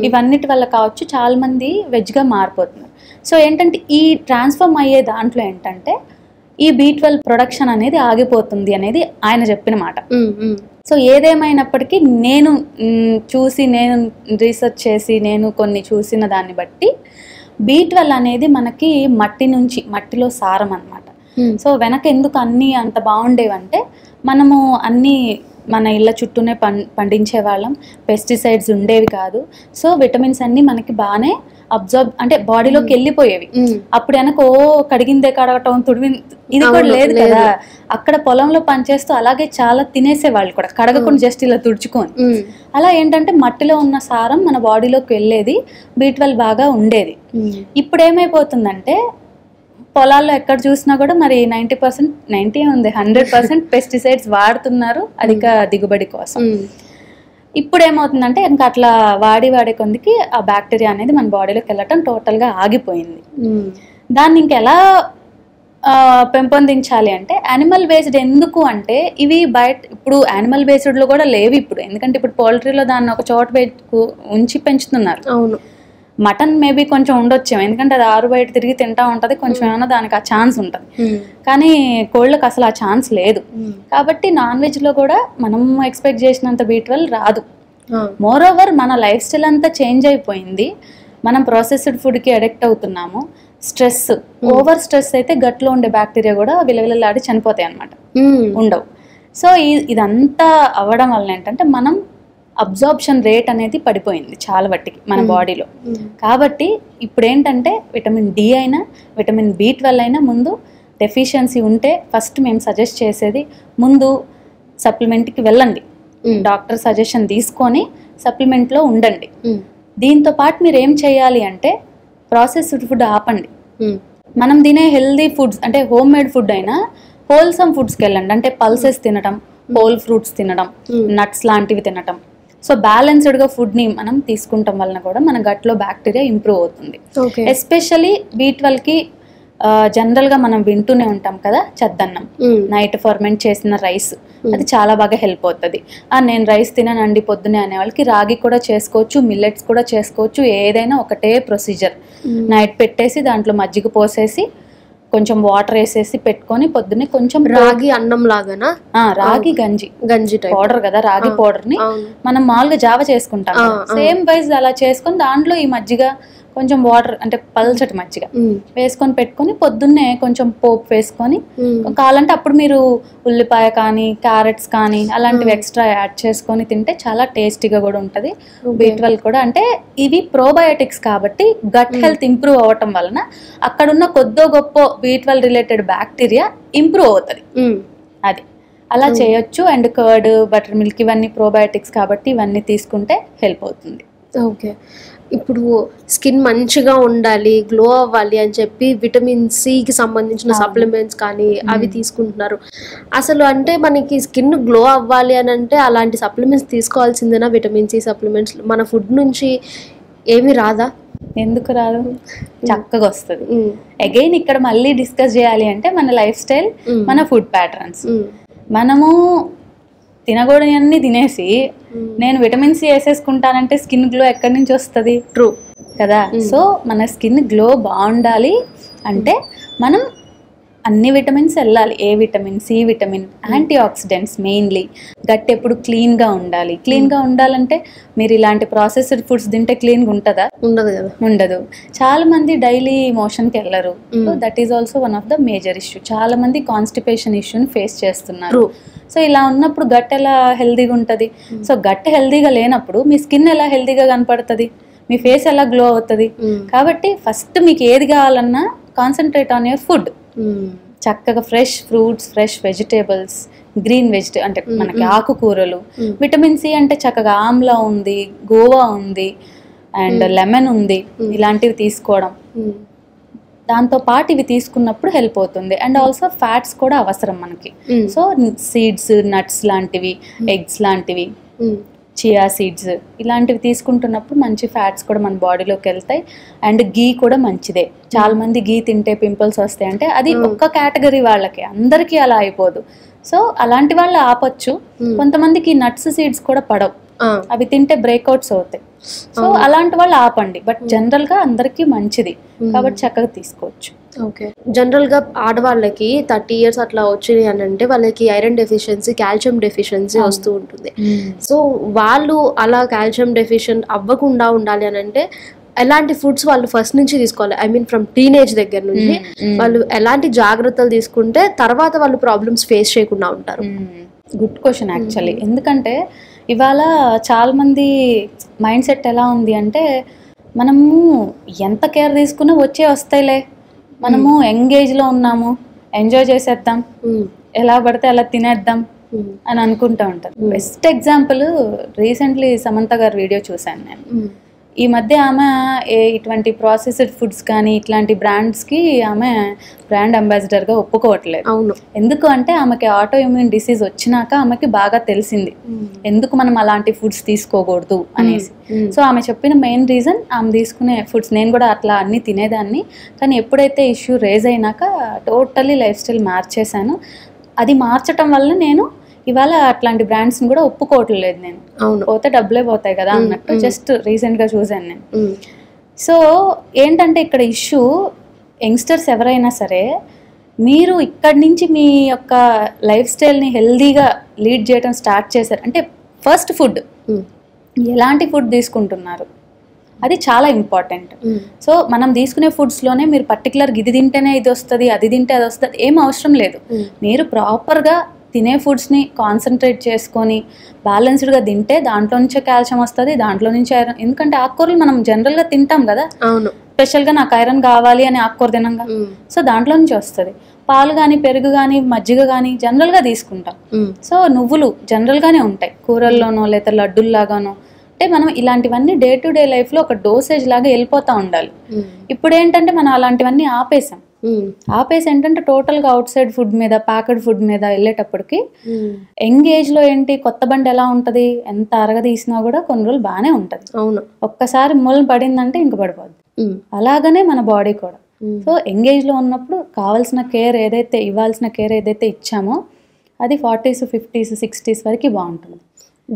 B: ఇవన్నిటి వల్ల కావచ్చు, చాలా మంది వెజ్గా మారిపోతున్నారు. సో ఏంటంటే ఈ ట్రాన్స్ఫార్మ్ అయ్యే దాంట్లో ఏంటంటే ఈ B12 ప్రొడక్షన్ అనేది ఆగిపోతుంది అనేది ఆయన చెప్పిన మాట. సో ఏదేమైనప్పటికీ నేను రీసెర్చ్ చేసి నేను కొన్ని చూసిన దాన్ని బట్టి B12 అనేది మనకి మట్టిలో సారం అన్నమాట. సో వెనక ఎందుకు అన్నీ అంత బాగుండేవంటే మనము అన్నీ మన ఇళ్ళ చుట్టూనే పండించే వాళ్ళం, పెస్టిసైడ్స్ ఉండేవి కాదు. సో విటమిన్స్ అన్నీ మనకి బాగానే అబ్జర్వ్ అంటే బాడీలోకి వెళ్ళిపోయేవి. అప్పుడు వెనక కడిగిందే కడగటం ఇది కూడా లేదు కదా. అక్కడ పొలంలో పనిచేస్తూ అలాగే చాలా తినేసేవాళ్ళు కూడా, కడగకుండా జస్ట్ ఇలా తుడుచుకొని. అలా ఏంటంటే మట్టిలో ఉన్న సారం మన బాడీలోకి వెళ్ళేది, B12 బాగా ఉండేది. ఇప్పుడు ఏమైపోతుందంటే పొలాల్లో ఎక్కడ చూసినా కూడా మరి 100% పెస్టిసైడ్స్ వాడుతున్నారు అధిక దిగుబడి కోసం. ఇప్పుడు ఏమవుతుందంటే ఇంకా అట్లా వాడే కొందికి ఆ బ్యాక్టీరియా అనేది మన బాడీలోకి వెళ్ళటం టోటల్గా ఆగిపోయింది. దాన్ని ఇంకెలా పెంపొందించాలి అంటే యానిమల్ బేస్డ్. ఎందుకు అంటే ఇవి బయట ఇప్పుడు యానిమల్ బేస్డ్లో కూడా లేవు ఇప్పుడు, ఎందుకంటే ఇప్పుడు పౌల్ట్రీలో దాన్ని ఒక చోట ఉంచి పెంచుతున్నారు.
A: అవును,
B: మటన్ మేబీ కొంచెం ఉండొచ్చేమో, ఎందుకంటే అది ఆరు బయట తిరిగి తింటా ఉంటుంది, కొంచెం ఏమైనా దానికి ఆ ఛాన్స్ ఉంటుంది. కానీ కోళ్ళకి అసలు ఆ ఛాన్స్ లేదు. కాబట్టి నాన్ వెజ్లో కూడా మనం ఎక్స్పెక్ట్ చేసినంత B12 రాదు. మోర్ ఓవర్ మన లైఫ్ స్టైల్ అంతా చేంజ్ అయిపోయింది, మనం ప్రాసెస్డ్ ఫుడ్కి అడిక్ట్ అవుతున్నాము. స్ట్రెస్, ఓవర్ స్ట్రెస్ అయితే గట్లో ఉండే బ్యాక్టీరియా కూడా విలవిలలాడి చనిపోతాయి అన్నమాట, ఉండవు. సో ఇదంతా అవ్వడం వల్ల ఏంటంటే మనం అబ్జార్ప్షన్ రేట్ అనేది పడిపోయింది చాలా వట్టికి మన బాడీలో. కాబట్టి ఇప్పుడు ఏంటంటే విటమిన్ D అయినా విటమిన్ B12 అయినా ముందు డెఫిషియన్సీ ఉంటే ఫస్ట్ మేము సజెస్ట్ చేసేది ముందు సప్లిమెంట్కి వెళ్ళండి, డాక్టర్ సజెషన్ తీసుకొని సప్లిమెంట్లో ఉండండి. దీంతో పాటు మీరు ఏం చేయాలి అంటే ప్రాసెస్డ్ ఫుడ్ ఆపండి. మనం తినే హెల్దీ ఫుడ్స్ అంటే హోమ్ మేడ్ ఫుడ్ అయినా హోల్సమ్ ఫుడ్స్కి వెళ్ళండి. అంటే పల్సెస్ తినడం, హోల్ ఫ్రూట్స్ తినడం, నట్స్ లాంటివి తినడం. సో బ్యాలెన్స్డ్గా ఫుడ్ని మనం తీసుకుంటాం వలన కూడా మన గట్లో బ్యాక్టీరియా ఇంప్రూవ్ అవుతుంది. ఎస్పెషలీ B12కి జనరల్గా మనం వింటూనే ఉంటాం కదా చద్దన్నం, నైట్ ఫర్మెంట్ చేసిన రైస్, అది చాలా బాగా హెల్ప్ అవుతుంది. నేను రైస్ తిననండి పొద్దునే అనే వాళ్ళకి రాగి కూడా చేసుకోవచ్చు, మిల్లెట్స్ కూడా చేసుకోవచ్చు. ఏదైనా ఒకటే ప్రొసీజర్, నైట్ పెట్టేసి దాంట్లో మజ్జిగ పోసేసి కొంచెం వాటర్ వేసేసి పెట్టుకొని పొద్దున్నే కొంచెం
A: రాగి అన్నం లాగానా?
B: రాగి గంజి పౌడర్ కదా, రాగి పౌడర్ ని మనం మామూలుగా జావ చేసుకుంటాం, సేమ్ వైజ్ అలా చేసుకొని దాంట్లో ఈ మజ్జిగ కొంచెం వాటర్ అంటే పల్చటి మజ్జిగ వేసుకొని పెట్టుకొని పొద్దున్నే కొంచెం పోపు వేసుకొని కావాలంటే అప్పుడు మీరు ఉల్లిపాయ కానీ క్యారెట్స్ కానీ అలాంటివి ఎక్స్ట్రా యాడ్ చేసుకొని తింటే చాలా టేస్టీగా కూడా ఉంటుంది. B12 కూడా అంటే ఇవి ప్రోబయోటిక్స్ కాబట్టి గట్ హెల్త్ ఇంప్రూవ్ అవ్వటం వలన అక్కడున్న కొద్దో గొప్ప B12 రిలేటెడ్ బ్యాక్టీరియా ఇంప్రూవ్ అవుతుంది. అది అలా చేయొచ్చు. అండ్ కర్డ్, బటర్ మిల్క్ ఇవన్నీ ప్రోబయోటిక్స్ కాబట్టి ఇవన్నీ తీసుకుంటే హెల్ప్ అవుతుంది.
A: ఓకే, ఇప్పుడు స్కిన్ మంచిగా ఉండాలి, గ్లో అవ్వాలి అని చెప్పి విటమిన్ సికి సంబంధించిన సప్లిమెంట్స్ కానీ అవి తీసుకుంటున్నారు. అసలు అంటే మనకి స్కిన్ గ్లో అవ్వాలి అని అంటే అలాంటి సప్లిమెంట్స్ తీసుకోవాల్సిందేనా? విటమిన్ సి సప్లిమెంట్స్ మన ఫుడ్ నుంచి ఏమి రాదా?
B: ఎందుకు రాదు, చక్కగా వస్తుంది. అగైన్ ఇక్కడ మళ్ళీ డిస్కస్ చేయాలి అంటే మన లైఫ్ స్టైల్, మన ఫుడ్ ప్యాటర్న్స్. మనము తినకూడని తినేసి నేను విటమిన్ సి వేసేసుకుంటానంటే స్కిన్ గ్లో ఎక్కడి నుంచి వస్తుంది?
A: ట్రూ
B: కదా. సో మన స్కిన్ గ్లో బాగుండాలి అంటే మనం అన్ని విటమిన్స్ వెళ్ళాలి. A vitamin, C vitamin, antioxidants mainly. Gut ఎప్పుడు క్లీన్గా ఉండాలి. క్లీన్గా ఉండాలంటే మీరు ఇలాంటి ప్రాసెస్డ్ ఫుడ్స్ తింటే క్లీన్గా ఉంటుందా? ఉండదు కదా, ఉండదు. చాలా మంది డైలీ మోషన్కి వెళ్ళరు. So that is also one of the major issue. చాలా మంది కాన్స్టిపేషన్ ఇష్యూని ఫేస్ చేస్తున్నారు. సో ఇలా ఉన్నప్పుడు గట్ ఎలా హెల్దీగా ఉంటుంది? సో గట్ హెల్దీగా లేనప్పుడు మీ స్కిన్ ఎలా హెల్దీగా కనపడుతుంది, మీ ఫేస్ ఎలా గ్లో అవుతుంది? కాబట్టి ఫస్ట్ మీకు ఏది కావాలన్నా కాన్సన్ట్రేట్ ఆన్ యువర్ ఫుడ్. చక్కగా fresh fruits, fresh vegetables, green అంటే మనకి ఆకుకూరలు. విటమిన్ సి అంటే చక్కగా ఆమ్లా ఉంది, గోవా ఉంది, అండ్ లెమన్ ఉంది. ఇలాంటివి తీసుకోవడం, దాంతో పాటు ఇవి తీసుకున్నప్పుడు హెల్ప్ అవుతుంది. అండ్ ఆల్సో ఫ్యాట్స్ కూడా అవసరం మనకి. సో సీడ్స్, నట్స్ లాంటివి, ఎగ్స్ లాంటివి, చియా సీడ్స్ ఇలాంటివి తీసుకుంటున్నప్పుడు మంచి ఫ్యాట్స్ కూడా మన బాడీలోకి వెళ్తాయి. అండ్ గీ కూడా మంచిదే. చాలా మంది గీ తింటే పింపుల్స్ వస్తాయి అంటే అది ఒక్క కేటగిరీ వాళ్ళకి, అందరికీ అలా అయిపోదు. సో అలాంటి వాళ్ళు ఆపొచ్చు. కొంతమందికి నట్స్, సీడ్స్ కూడా పడవు, అవి తింటే బ్రేక్అవుట్స్ అవుతాయి. సో అలాంటి వాళ్ళు ఆపండి. బట్ జనరల్ గా అందరికీ మంచిది కాబట్టి చక్కగా తీసుకోవచ్చు.
A: ఓకే, జనరల్గా ఆడవాళ్ళకి 30 years అట్లా వచ్చినాయి అని అంటే వాళ్ళకి ఐరన్ డెఫిషియన్సీ, కాల్షియం డెఫిషియన్సీ వస్తూ ఉంటుంది. సో వాళ్ళు అలా కాల్షియం డెఫిషియెంట్ అవ్వకుండా ఉండాలి అని అంటే ఎలాంటి ఫుడ్స్ వాళ్ళు ఫస్ట్ నుంచి తీసుకోవాలి, ఐ మీన్ ఫ్రమ్ టీనేజ్ దగ్గర నుంచి వాళ్ళు ఎలాంటి జాగ్రత్తలు తీసుకుంటే తర్వాత వాళ్ళు ప్రాబ్లమ్స్ ఫేస్ చేయకుండా ఉంటారు?
B: Good question actually. ఎందుకంటే ఇవాళ చాలా మంది మైండ్ సెట్ ఎలా ఉంది అంటే, మనము ఎంత కేర్ తీసుకున్నా వస్తాయిలే, మనము ఎంగేజ్లో ఉన్నాము, ఎంజాయ్ చేసేద్దాం, ఎలా పడితే అలా తినేద్దాం అని అనుకుంటూ ఉంటారు. బెస్ట్ ఎగ్జాంపుల్ రీసెంట్లీ సమంత గారి వీడియో చూశాను నేను. ఈ మధ్య ఆమె ఇటువంటి ప్రాసెస్డ్ ఫుడ్స్ కానీ ఇట్లాంటి బ్రాండ్స్కి ఆమె బ్రాండ్ అంబాసిడర్గా ఒప్పుకోవట్లేదు.
A: అవును.
B: ఎందుకు అంటే ఆమెకి ఆటో ఇమ్యూన్ డిసీజ్ వచ్చినాక ఆమెకి బాగా తెలిసింది ఎందుకు మనం అలాంటి ఫుడ్స్ తీసుకోకూడదు అనేసి. సో ఆమె చెప్పిన మెయిన్ రీజన్, ఆమె తీసుకునే ఫుడ్స్ నేను కూడా అట్లా అన్నీ తినేదాన్ని, కానీ ఎప్పుడైతే ఇష్యూ రేజ్ అయినాక టోటల్లీ లైఫ్ స్టైల్ మార్చేశాను. అది మార్చటం వల్ల నేను ఇవాళ అట్లాంటి బ్రాండ్స్ని కూడా ఒప్పుకోవట్లేదు నేను. పోతే డబ్బులే పోతాయి కదా అన్నట్టు జస్ట్ రీసెంట్గా చూశాను నేను. సో ఏంటంటే ఇక్కడ ఇష్యూ, యంగ్స్టర్స్ ఎవరైనా సరే మీరు ఇక్కడి నుంచి మీ యొక్క లైఫ్ స్టైల్ని హెల్దీగా లీడ్ చేయడం స్టార్ట్ చేశారు అంటే ఫస్ట్ ఫుడ్, ఎలాంటి ఫుడ్ తీసుకుంటున్నారు అది చాలా ఇంపార్టెంట్. సో మనం తీసుకునే ఫుడ్స్లోనే మీరు పర్టికులర్గా ఇది తింటేనే ఇది వస్తుంది, అది తింటే అది వస్తుంది, ఏం అవసరం లేదు. మీరు ప్రాపర్గా తినే ఫుడ్స్ని కాన్సన్ట్రేట్ చేసుకొని బ్యాలెన్స్డ్గా తింటే దాంట్లో నుంచే కాల్షియం వస్తుంది, దాంట్లో నుంచి ఐరన్. ఎందుకంటే ఆకుకూరలు మనం జనరల్గా తింటాం కదా,
A: అవును,
B: స్పెషల్గా నాకు ఐరన్ కావాలి అని ఆకుకూర తినంగా, సో దాంట్లో నుంచి వస్తుంది. పాలు కానీ పెరుగు కానీ మజ్జిగ కానీ జనరల్గా తీసుకుంటాం. సో నువ్వులు జనరల్గానే ఉంటాయి కూరల్లోనో లేదా లడ్డుల్లాగానో. అంటే మనం ఇలాంటివన్నీ డే టు డే లైఫ్లో ఒక డోసేజ్ లాగా వెళ్ళిపోతూ ఉండాలి. ఇప్పుడు ఏంటంటే మనం అలాంటివన్నీ ఆపేసి ఏంటంటే టోటల్గా అవుట్ సైడ్ ఫుడ్ మీద, ప్యాకెడ్ ఫుడ్ మీద వెళ్ళేటప్పటికి ఎంగేజ్లో ఏంటి కొత్త బండి ఎలా ఉంటుంది, ఎంత అరగదీసినా కూడా కొన్ని రోజులు బాగానే ఉంటుంది.
A: అవును,
B: ఒక్కసారి మూలం పడిందంటే ఇంక పడిపోద్ది. అలాగనే మన బాడీ కూడా. సో ఎంగేజ్లో ఉన్నప్పుడు కావాల్సిన కేర్ ఏదైతే ఇవ్వాల్సిన కేర్ ఏదైతే ఇచ్చామో అది 40s, 50s, 60s వరకు బాగుంటుంది,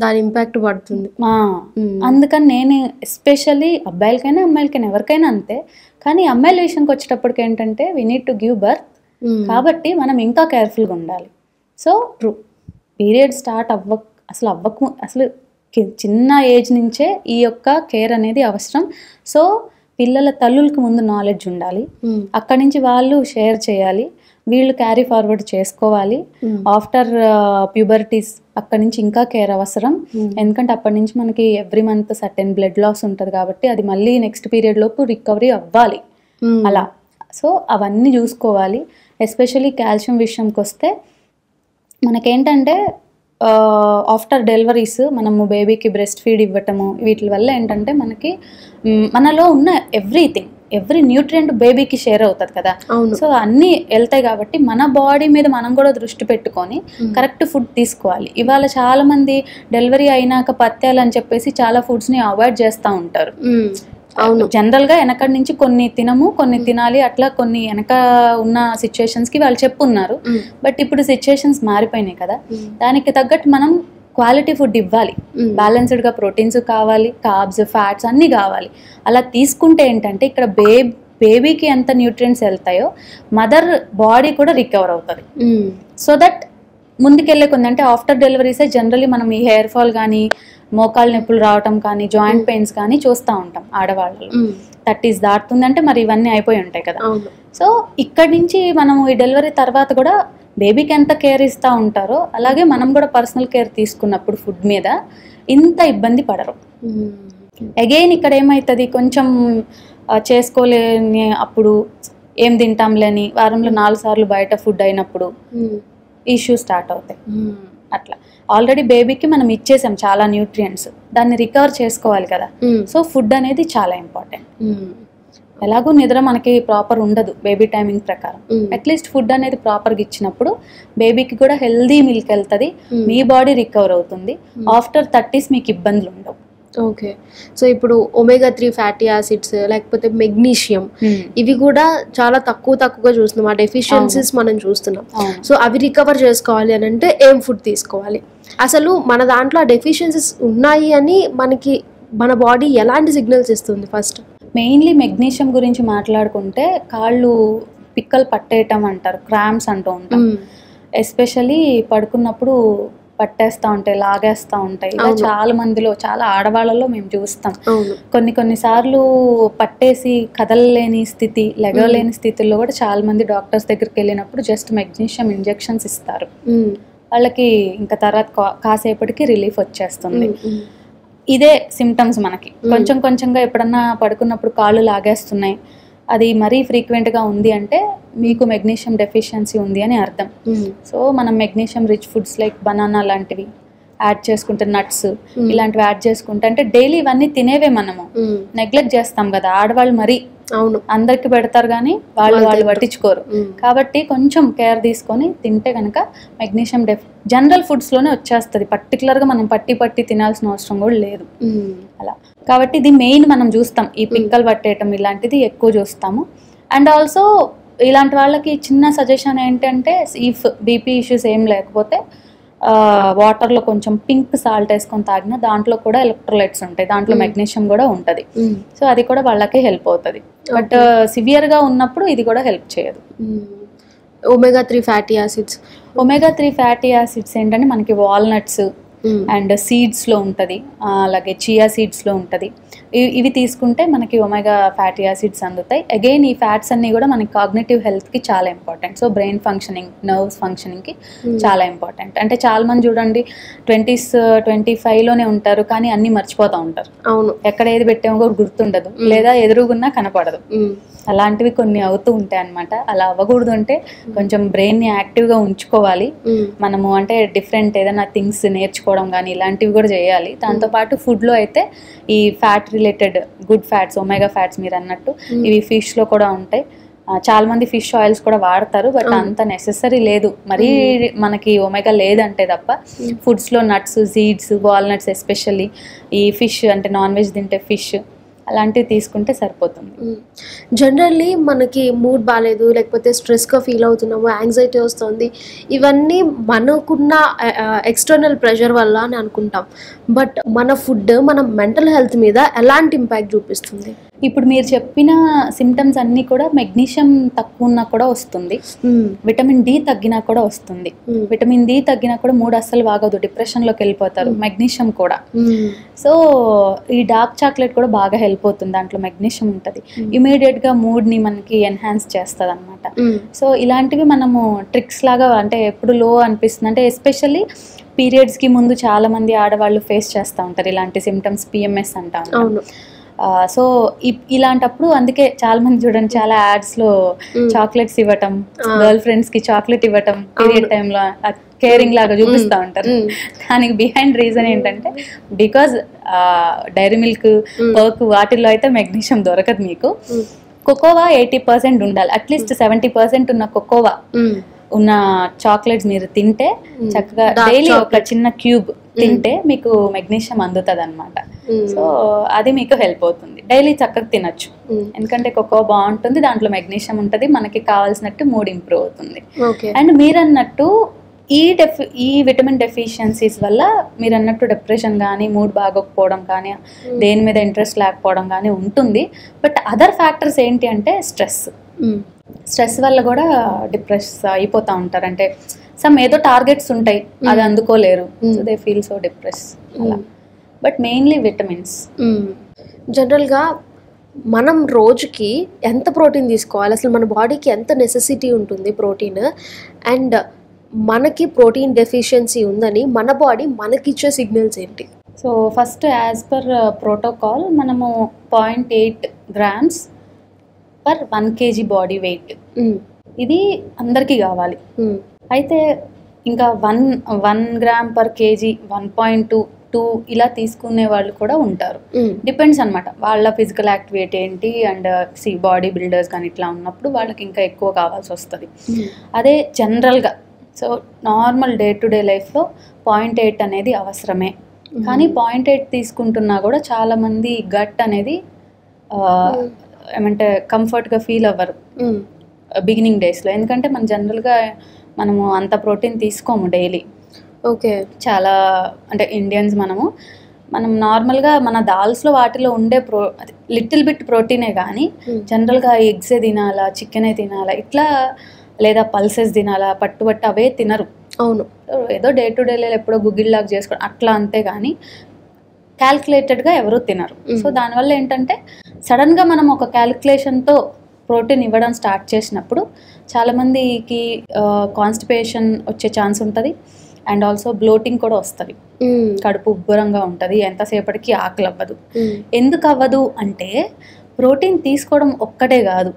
A: దాని ఇంపాక్ట్ పడుతుంది.
B: అందుకని నేను ఎస్పెషల్లీ అబ్బాయిలకైనా అమ్మాయిలకైనా ఎవరికైనా అంతే, కానీ అమ్మాయిల విషయంకి వచ్చేటప్పటికి ఏంటంటే we need to give birth, కాబట్టి మనం ఇంకా కేర్ఫుల్గా ఉండాలి. సో పీరియడ్ స్టార్ట్ అసలు చిన్న ఏజ్ నుంచే ఈ యొక్క కేర్ అనేది అవసరం. సో పిల్లల తల్లులకు ముందు నాలెడ్జ్ ఉండాలి, అక్కడి నుంచి వాళ్ళు షేర్ చేయాలి, వీళ్ళు క్యారీ ఫార్వర్డ్ చేసుకోవాలి. ఆఫ్టర్ ప్యూబర్టీస్ అక్కడి నుంచి ఇంకా కేర్ అవసరం, ఎందుకంటే అప్పటి నుంచి మనకి every month certain blood loss ఉంటుంది కాబట్టి అది మళ్ళీ నెక్స్ట్ పీరియడ్ లోపు రికవరీ అవ్వాలి అలా. సో అవన్నీ చూసుకోవాలి. ఎస్పెషల్లీ కాల్షియం విషయంకి వస్తే మనకేంటంటే ఆఫ్టర్ డెలివరీస్ మనము బేబీకి బ్రెస్ట్ ఫీడ్ ఇవ్వటము వీటి వల్ల ఏంటంటే మనకి మనలో ఉన్న ఎవ్రీ న్యూట్రియంట్ బేబీకి షేర్ అవుతుంది కదా. సో అన్నీ వెళ్తాయి కాబట్టి మన బాడీ మీద మనం కూడా దృష్టి పెట్టుకొని కరెక్ట్ ఫుడ్ తీసుకోవాలి. ఇవాళ చాలా మంది డెలివరీ అయినాక పత్యాలు అని చెప్పేసి చాలా ఫుడ్స్ని అవాయిడ్ చేస్తూ ఉంటారు. జనరల్గా వెనకడి నుంచి కొన్ని తినము, కొన్ని తినాలి, అట్లా కొన్ని వెనక ఉన్న సిచ్యుయేషన్స్కి వాళ్ళు చెప్పున్నారు. బట్ ఇప్పుడు సిచ్యుయేషన్స్ మారిపోయినాయి కదా, దానికి తగ్గట్టు మనం క్వాలిటీ ఫుడ్ ఇవ్వాలి. బ్యాలెన్స్డ్గా ప్రోటీన్స్ కావాలి, కార్బ్స్, ఫ్యాట్స్ అన్నీ కావాలి. అలా తీసుకుంటే ఏంటంటే ఇక్కడ బేబీకి ఎంత న్యూట్రియంట్స్ వెళ్తాయో మదర్ బాడీ కూడా రికవర్ అవుతుంది. సో దట్ ముందుకెళ్ళే కొన్ని అంటే ఆఫ్టర్ డెలివరీసే జనరల్లీ మనం ఈ హెయిర్ ఫాల్ కానీ మోకాలు నొప్పులు రావటం కానీ జాయింట్ పెయిన్స్ కానీ చూస్తూ ఉంటాం ఆడవాళ్ళలో. 30s దాటుతుందంటే మరి ఇవన్నీ అయిపోయి ఉంటాయి కదా. సో ఇక్కడి నుంచి మనం ఈ డెలివరీ తర్వాత కూడా బేబీకి ఎంత కేర్ ఇస్తూ ఉంటారో అలాగే మనం కూడా పర్సనల్ కేర్ తీసుకున్నప్పుడు ఫుడ్ మీద ఇంత ఇబ్బంది పడరు. అగైన్ ఇక్కడ ఏమవుతుంది, కొంచెం చేసుకోలేని అప్పుడు ఏం తింటాంలేని వారంలో 4 సార్లు బయట ఫుడ్ అయినప్పుడు ఇష్యూ స్టార్ట్ అవుతాయి. అట్లా ఆల్రెడీ బేబీకి మనం ఇచ్చేసాం చాలా న్యూట్రియంట్స్, దాన్ని రికవర్ చేసుకోవాలి కదా. సో ఫుడ్ అనేది చాలా ఇంపార్టెంట్. ఎలాగో నిద్ర మనకి ప్రాపర్ ఉండదు బేబీ టైమింగ్ ప్రకారం, అట్లీస్ట్ ఫుడ్ అనేది ప్రాపర్గా ఇచ్చినప్పుడు బేబీకి కూడా హెల్దీ మిల్క్ వెళ్తుంది, మీ బాడీ రికవర్ అవుతుంది. ఆఫ్టర్ 30s మీకు ఇబ్బందులు ఉండవు.
A: ఓకే. సో ఇప్పుడు ఒమేగా 3 ఫ్యాటీ యాసిడ్స్ లేకపోతే మెగ్నీషియం ఇవి కూడా చాలా తక్కువగా చూస్తున్నాం, ఆ డెఫిషియన్సీస్ మనం చూస్తున్నాం. సో అవి రికవర్ చేసుకోవాలి అని అంటే ఏం ఫుడ్ తీసుకోవాలి? అసలు మన దాంట్లో ఆ డెఫిషియన్సీస్ ఉన్నాయి అని మనకి మన బాడీ ఎలాంటి సిగ్నల్స్ ఇస్తుంది? ఫస్ట్
B: మెయిన్లీ మెగ్నీషియం గురించి మాట్లాడుకుంటే కాళ్ళు పిక్కలు పట్టేయటం అంటారు, క్రాంప్స్ అంటూ ఉంటాం. ఎస్పెషల్లీ పడుకున్నప్పుడు పట్టేస్తూ ఉంటాయి, లాగేస్తూ ఉంటాయి. ఇలా చాలా మందిలో, చాలా ఆడవాళ్ళలో మేము చూస్తాం. కొన్నిసార్లు పట్టేసి కదలలేని స్థితి, లెగలేని స్థితిలో కూడా చాలా మంది డాక్టర్స్ దగ్గరికి వెళ్ళినప్పుడు జస్ట్ మెగ్నీషియం ఇంజెక్షన్స్ ఇస్తారు. వాళ్ళకి ఇంకా తర్వాత కాసేపటికి రిలీఫ్ వచ్చేస్తుంది. ఇదే సిమ్టమ్స్ మనకి. కొంచెం కొంచెంగా ఎప్పుడన్నా పడుకున్నప్పుడు కాళ్ళు లాగేస్తున్నాయి, అది మరీ ఫ్రీక్వెంట్గా ఉంది అంటే మీకు మెగ్నీషియం డెఫిషియన్సీ ఉంది అని అర్థం. సో మనం magnesium rich foods like banana లాంటివి యాడ్ చేసుకుంటే, నట్స్ ఇలాంటివి యాడ్ చేసుకుంటే, అంటే డైలీ ఇవన్నీ తినేవే మనము నెగ్లెక్ట్ చేస్తాం కదా ఆడవాళ్ళు. మరీ అందరికి పెడతారు కానీ వాళ్ళు పట్టించుకోరు. కాబట్టి కొంచెం కేర్ తీసుకొని తింటే కనుక మెగ్నీషియం జనరల్ ఫుడ్స్లోనే వచ్చేస్తుంది. పర్టికులర్గా మనం పట్టి తినాల్సిన అవసరం కూడా లేదు అలా. కాబట్టి ఇది మెయిన్ మనం చూస్తాం, ఈ పిక్కలు పట్టేయటం ఇలాంటిది ఎక్కువ చూస్తాము. అండ్ ఆల్సో ఇలాంటి వాళ్ళకి చిన్న సజెషన్ ఏంటంటే, ఇఫ్ బీపీ ఇష్యూస్ ఏం లేకపోతే వాటర్లో కొంచెం పింక్ సాల్ట్ వేసుకొని తాగిన, దాంట్లో కూడా ఎలక్ట్రోలైట్స్ ఉంటాయి, దాంట్లో మెగ్నీషియం కూడా ఉంటుంది. సో అది కూడా వాళ్ళకి హెల్ప్ అవుతుంది. బట్ సివియర్గా ఉన్నప్పుడు ఇది కూడా హెల్ప్ చేయదు.
A: ఒమేగా-3 ఫ్యాటీ యాసిడ్స్ ఏంటంటే మనకి వాల్నట్స్ అండ్ సీడ్స్లో ఉంటుంది, అలాగే చియా సీడ్స్లో ఉంటుంది. ఇవి తీసుకుంటే మనకి ఒమేగా ఫ్యాటీ యాసిడ్స్ అందుతాయి. అగైన్ ఈ ఫ్యాట్స్ అన్నీ కూడా మనకి కాగ్నిటివ్ హెల్త్కి చాలా important. So brain functioning, nerves ఫంక్షనింగ్కి చాలా ఇంపార్టెంట్. అంటే చాలా మంది చూడండి 20s 25లోనే ఉంటారు కానీ అన్నీ మర్చిపోతూ ఉంటారు. అవును, ఎక్కడ ఏది పెట్టామో కూడా గుర్తుండదు, లేదా ఎదురుగున్నా కనపడదు. అలాంటివి కొన్ని అవుతూ ఉంటాయి అన్నమాట. అలా అవ్వకూడదు అంటే కొంచెం బ్రెయిన్ని యాక్టివ్గా ఉంచుకోవాలి మనము. అంటే డిఫరెంట్ ఏదైనా థింగ్స్ నేర్చుకోవడం కానీ ఇలాంటివి కూడా చేయాలి. దాంతోపాటు ఫుడ్లో అయితే ఈ fat related good fats, omega fats మీరు అన్నట్టు ఇవి ఫిష్లో కూడా ఉంటాయి. చాలా మంది ఫిష్ ఆయిల్స్ కూడా వాడతారు, బట్ అంత నెసెసరీ లేదు. మరీ మనకి ఒమేగా లేదంటే తప్ప ఫుడ్స్లో నట్స్, సీడ్స్, వాల్నట్స్, ఎస్పెషల్లీ ఈ ఫిష్ అంటే నాన్ వెజ్ తింటే ఫిష్ అలాంటివి తీసుకుంటే సరిపోతుంది. జనరల్లీ మనకి మూడ్ బాగాలేదు, లేకపోతే స్ట్రెస్గా ఫీల్ అవుతున్నాము, యాంగ్జైటీ వస్తుంది, ఇవన్నీ మనకున్న ఎక్స్టర్నల్ ప్రెషర్ వల్ల అని అనుకుంటాం. బట్ మన ఫుడ్ మన మెంటల్ హెల్త్ మీద ఎలాంటి ఇంపాక్ట్ చూపిస్తుంది?
B: ఇప్పుడు మీరు చెప్పిన సిమ్టమ్స్ అన్నీ కూడా మెగ్నీషియం తక్కువ ఉన్నా కూడా వస్తుంది, విటమిన్ డి తగ్గినా కూడా వస్తుంది. విటమిన్ డి తగ్గినా కూడా మూడ్ అస్సలు బాగోదు, డిప్రెషన్లోకి వెళ్ళిపోతారు. మెగ్నీషియం కూడా. సో ఈ డార్క్ చాక్లెట్ కూడా బాగా హెల్ప్ అవుతుంది, దాంట్లో మెగ్నీషియం ఉంటుంది. ఇమీడియట్గా మూడ్ని మనకి ఎన్హాన్స్ చేస్తుంది అనమాట. సో ఇలాంటివి మనము ట్రిక్స్ లాగా, అంటే ఎప్పుడు లో అనిపిస్తుంది అంటే ఎస్పెషల్లీ పీరియడ్స్కి ముందు చాలా మంది ఆడవాళ్ళు ఫేస్ చేస్తూ ఉంటారు ఇలాంటి సిమ్టమ్స్, పిఎంఎస్ అంటాం. సో ఇలాంటప్పుడు అందుకే చాలా మంది చూడండి చాలా యాడ్స్లో చాక్లెట్స్ ఇవ్వటం, గర్ల్ ఫ్రెండ్స్కి చాక్లెట్ ఇవ్వటం పీరియడ్ టైంలో కేరింగ్ లాగా చూపిస్తూ ఉంటారు. దానికి బిహైండ్ రీజన్ ఏంటంటే బికాజ్ డైరీ మిల్క్, పర్క్ వాటిల్లో అయితే మెగ్నీషియం దొరకదు మీకు. కోకోవా 80% ఉండాలి, అట్లీస్ట్ 70% ఉన్న కోకోవా ఉన్న చాక్లెట్స్ మీరు తింటే చక్కగా డైలీ ఒక చిన్న క్యూబ్ తింటే మీకు మెగ్నీషియం అందుతుంది అనమాట. సో అది మీకు హెల్ప్ అవుతుంది, డైలీ చక్కగా తినచ్చు. ఎందుకంటే కోకో బాగుంటుంది, దాంట్లో మెగ్నీషియం ఉంటుంది, మనకి కావాల్సినట్టు మూడ్ ఇంప్రూవ్ అవుతుంది. అండ్ మీరు అన్నట్టు ఈ విటమిన్ డెఫిషియన్సీస్ వల్ల మీరు అన్నట్టు డిప్రెషన్ కానీ, మూడ్ బాగోకపోవడం కానీ, దేని మీద ఇంట్రెస్ట్ లేకపోవడం కానీ ఉంటుంది. బట్ అదర్ ఫ్యాక్టర్స్ ఏంటి అంటే స్ట్రెస్ వల్ల కూడా డిప్రెస్ అయిపోతూ ఉంటారు. అంటే ఏదో టార్గెట్స్ ఉంటాయి, అది అందుకోలేరు, so they feel so depress అలా. But mainly vitamins.
A: జనరల్గా మనం రోజుకి ఎంత ప్రోటీన్ తీసుకోవాలి, అసలు మన బాడీకి ఎంత నెసెసిటీ ఉంటుంది ప్రోటీన్, అండ్ మనకి ప్రోటీన్ డెఫిషియన్సీ ఉందని మన బాడీ మనకిచ్చే సిగ్నల్స్ ఏంటి?
B: So first as per protocol మనము 0.8 grams per 1 kg body weight, ఇది అందరికీ కావాలి. అయితే ఇంకా 1 gram per kg, 1.2 ఇలా తీసుకునే వాళ్ళు కూడా ఉంటారు. డిపెండ్స్ అనమాట వాళ్ళ ఫిజికల్ యాక్టివిటీ ఏంటి. అండ్ బాడీ బిల్డర్స్ కానీ ఇట్లా ఉన్నప్పుడు వాళ్ళకి ఇంకా ఎక్కువ కావాల్సి వస్తుంది. అదే జనరల్గా so normal day to day లైఫ్లో 0.8 అనేది అవసరమే. కానీ 0.8 తీసుకుంటున్నా కూడా చాలామంది గట్ అనేది ఏమంటే కంఫర్ట్గా ఫీల్ అవ్వరు బిగినింగ్ డేస్లో. ఎందుకంటే జనరల్గా మనము అంత ప్రోటీన్ తీసుకోము డైలీ.
A: ఓకే,
B: చాలా అంటే ఇండియన్స్ మనం నార్మల్గా మన దాల్స్లో వాటిలో ఉండే లిటిల్ బిట్ ప్రోటీనే కానీ జనరల్గా ఎగ్సే తినాలా, చికెనే తినాలా ఇట్లా, లేదా పల్సెస్ తినాలా, పట్టుబట్టి అవే తినరు.
A: అవును.
B: ఏదో డే టు డే ఎప్పుడో గుగ్గిల్ లాగా చేసుకోవడం అట్లా, అంతే కానీ క్యాల్కులేటెడ్గా ఎవరు తినరు. సో దానివల్ల ఏంటంటే సడన్గా మనం ఒక క్యాల్కులేషన్తో ప్రోటీన్ ఇవ్వడం స్టార్ట్ చేసినప్పుడు చాలామందికి కాన్స్టిపేషన్ వచ్చే ఛాన్స్ ఉంటుంది, అండ్ ఆల్సో బ్లోటింగ్ కూడా వస్తుంది, కడుపు ఉబ్బరంగా ఉంటుంది, ఎంతసేపటికి ఆకలి అవ్వదు. ఎందుకు అవ్వదు అంటే ప్రోటీన్ తీసుకోవడం ఒక్కటే కాదు,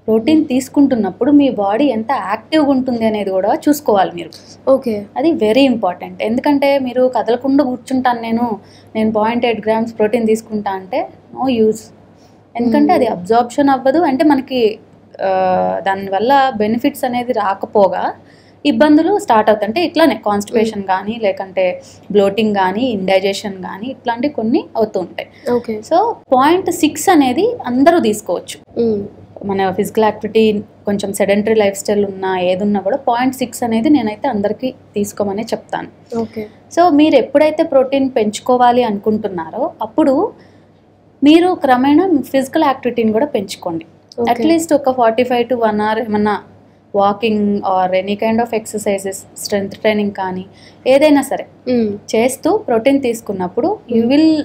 B: ప్రోటీన్ తీసుకుంటున్నప్పుడు మీ బాడీ ఎంత యాక్టివ్గా ఉంటుంది అనేది కూడా చూసుకోవాలి మీరు.
A: ఓకే,
B: అది వెరీ ఇంపార్టెంట్. ఎందుకంటే మీరు కదలకుండా కూర్చుంటాను నేను 0.8 grams ప్రోటీన్ తీసుకుంటా అంటే నో యూజ్. ఎందుకంటే అది అబ్జార్ప్షన్ అవ్వదు, అంటే మనకి దానివల్ల బెనిఫిట్స్ అనేది రాకపోగా ఇబ్బందులు స్టార్ట్ అవుతాయి. అంటే ఇట్లానే కాన్స్టిపేషన్ కానీ, లేకంటే బ్లోటింగ్ కానీ, ఇండైజెషన్ కానీ, ఇట్లాంటివి కొన్ని అవుతూ ఉంటాయి.
A: ఓకే.
B: సో 0.6 అనేది అందరూ తీసుకోవచ్చు. మన ఫిజికల్ యాక్టివిటీ కొంచెం సెడెంటరీ లైఫ్ స్టైల్ ఉన్నా ఏదున్నా కూడా 0.6 అనేది నేనైతే అందరికీ తీసుకోమనే చెప్తాను.
A: ఓకే.
B: సో మీరు ఎప్పుడైతే ప్రోటీన్ పెంచుకోవాలి అనుకుంటున్నారో అప్పుడు మీరు క్రమేణా ఫిజికల్ యాక్టివిటీని కూడా పెంచుకోండి. అట్లీస్ట్ ఒక 45 to 1 hour ఏమన్నా walking or any kind of exercises, strength training కానీ ఏదైనా సరే చేస్తూ ప్రోటీన్ తీసుకున్నప్పుడు you will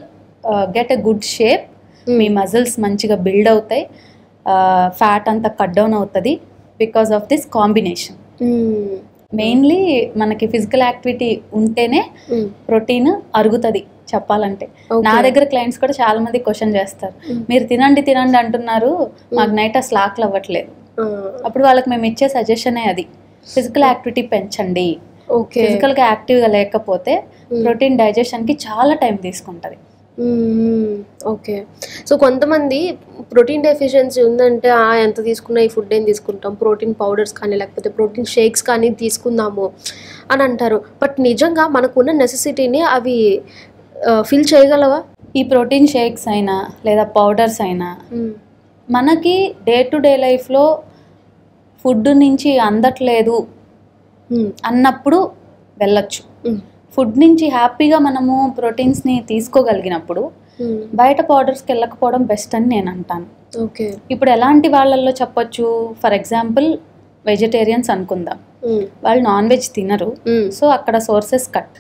B: get a good shape. Me muscles మంచిగా బిల్డ్ అవుతాయి, ఫ్యాట్ అంతా కట్ డౌన్ అవుతుంది because of this combination. Mainly మనకి ఫిజికల్ యాక్టివిటీ ఉంటేనే ప్రోటీన్ అరుగుతుంది చెప్పాలంటే. నా దగ్గర క్లయింట్స్ కూడా చాలా మంది క్వశ్చన్ చేస్తారు, మీరు తినండి తినండి అంటున్నారు, మాకు నైట్ అసలు ఆకలి అవ్వట్లేదు. అప్పుడు వాళ్ళకి మేము ఇచ్చే సజెషనే అది, ఫిజికల్ యాక్టివిటీ పెంచండి. ఫిజికల్గా యాక్టివ్గా లేకపోతే ప్రోటీన్ డైజెషన్కి చాలా టైం తీసుకుంటుంది.
A: ఓకే. సో కొంతమంది ప్రోటీన్ డెఫిషియన్సీ ఉందంటే ఎంత తీసుకున్నా ఈ ఫుడ్ ఏం తీసుకుంటాం, ప్రోటీన్ పౌడర్స్ కానీ లేకపోతే ప్రోటీన్ షేక్స్ కానీ తీసుకుందాము అని అంటారు. బట్ నిజంగా మనకున్న నెసెసిటీని అవి ఫిల్ చేయగలవా?
B: ఈ ప్రోటీన్ షేక్స్ అయినా లేదా పౌడర్స్ అయినా మనకి డే టు డే లైఫ్లో ఫుడ్ నుంచి అందట్లేదు అన్నప్పుడు వెళ్ళొచ్చు. ఫుడ్ నుంచి హ్యాపీగా మనము ప్రోటీన్స్ని తీసుకోగలిగినప్పుడు బయట పౌడర్స్కి వెళ్ళకపోవడం బెస్ట్ అని నేను అంటాను.
A: ఓకే.
B: ఇప్పుడు ఎలాంటి వాళ్ళల్లో చెప్పొచ్చు, ఫర్ ఎగ్జాంపుల్ వెజిటేరియన్స్ అనుకుందాం, వాళ్ళు నాన్ వెజ్ తినరు, సో అక్కడ sources cut.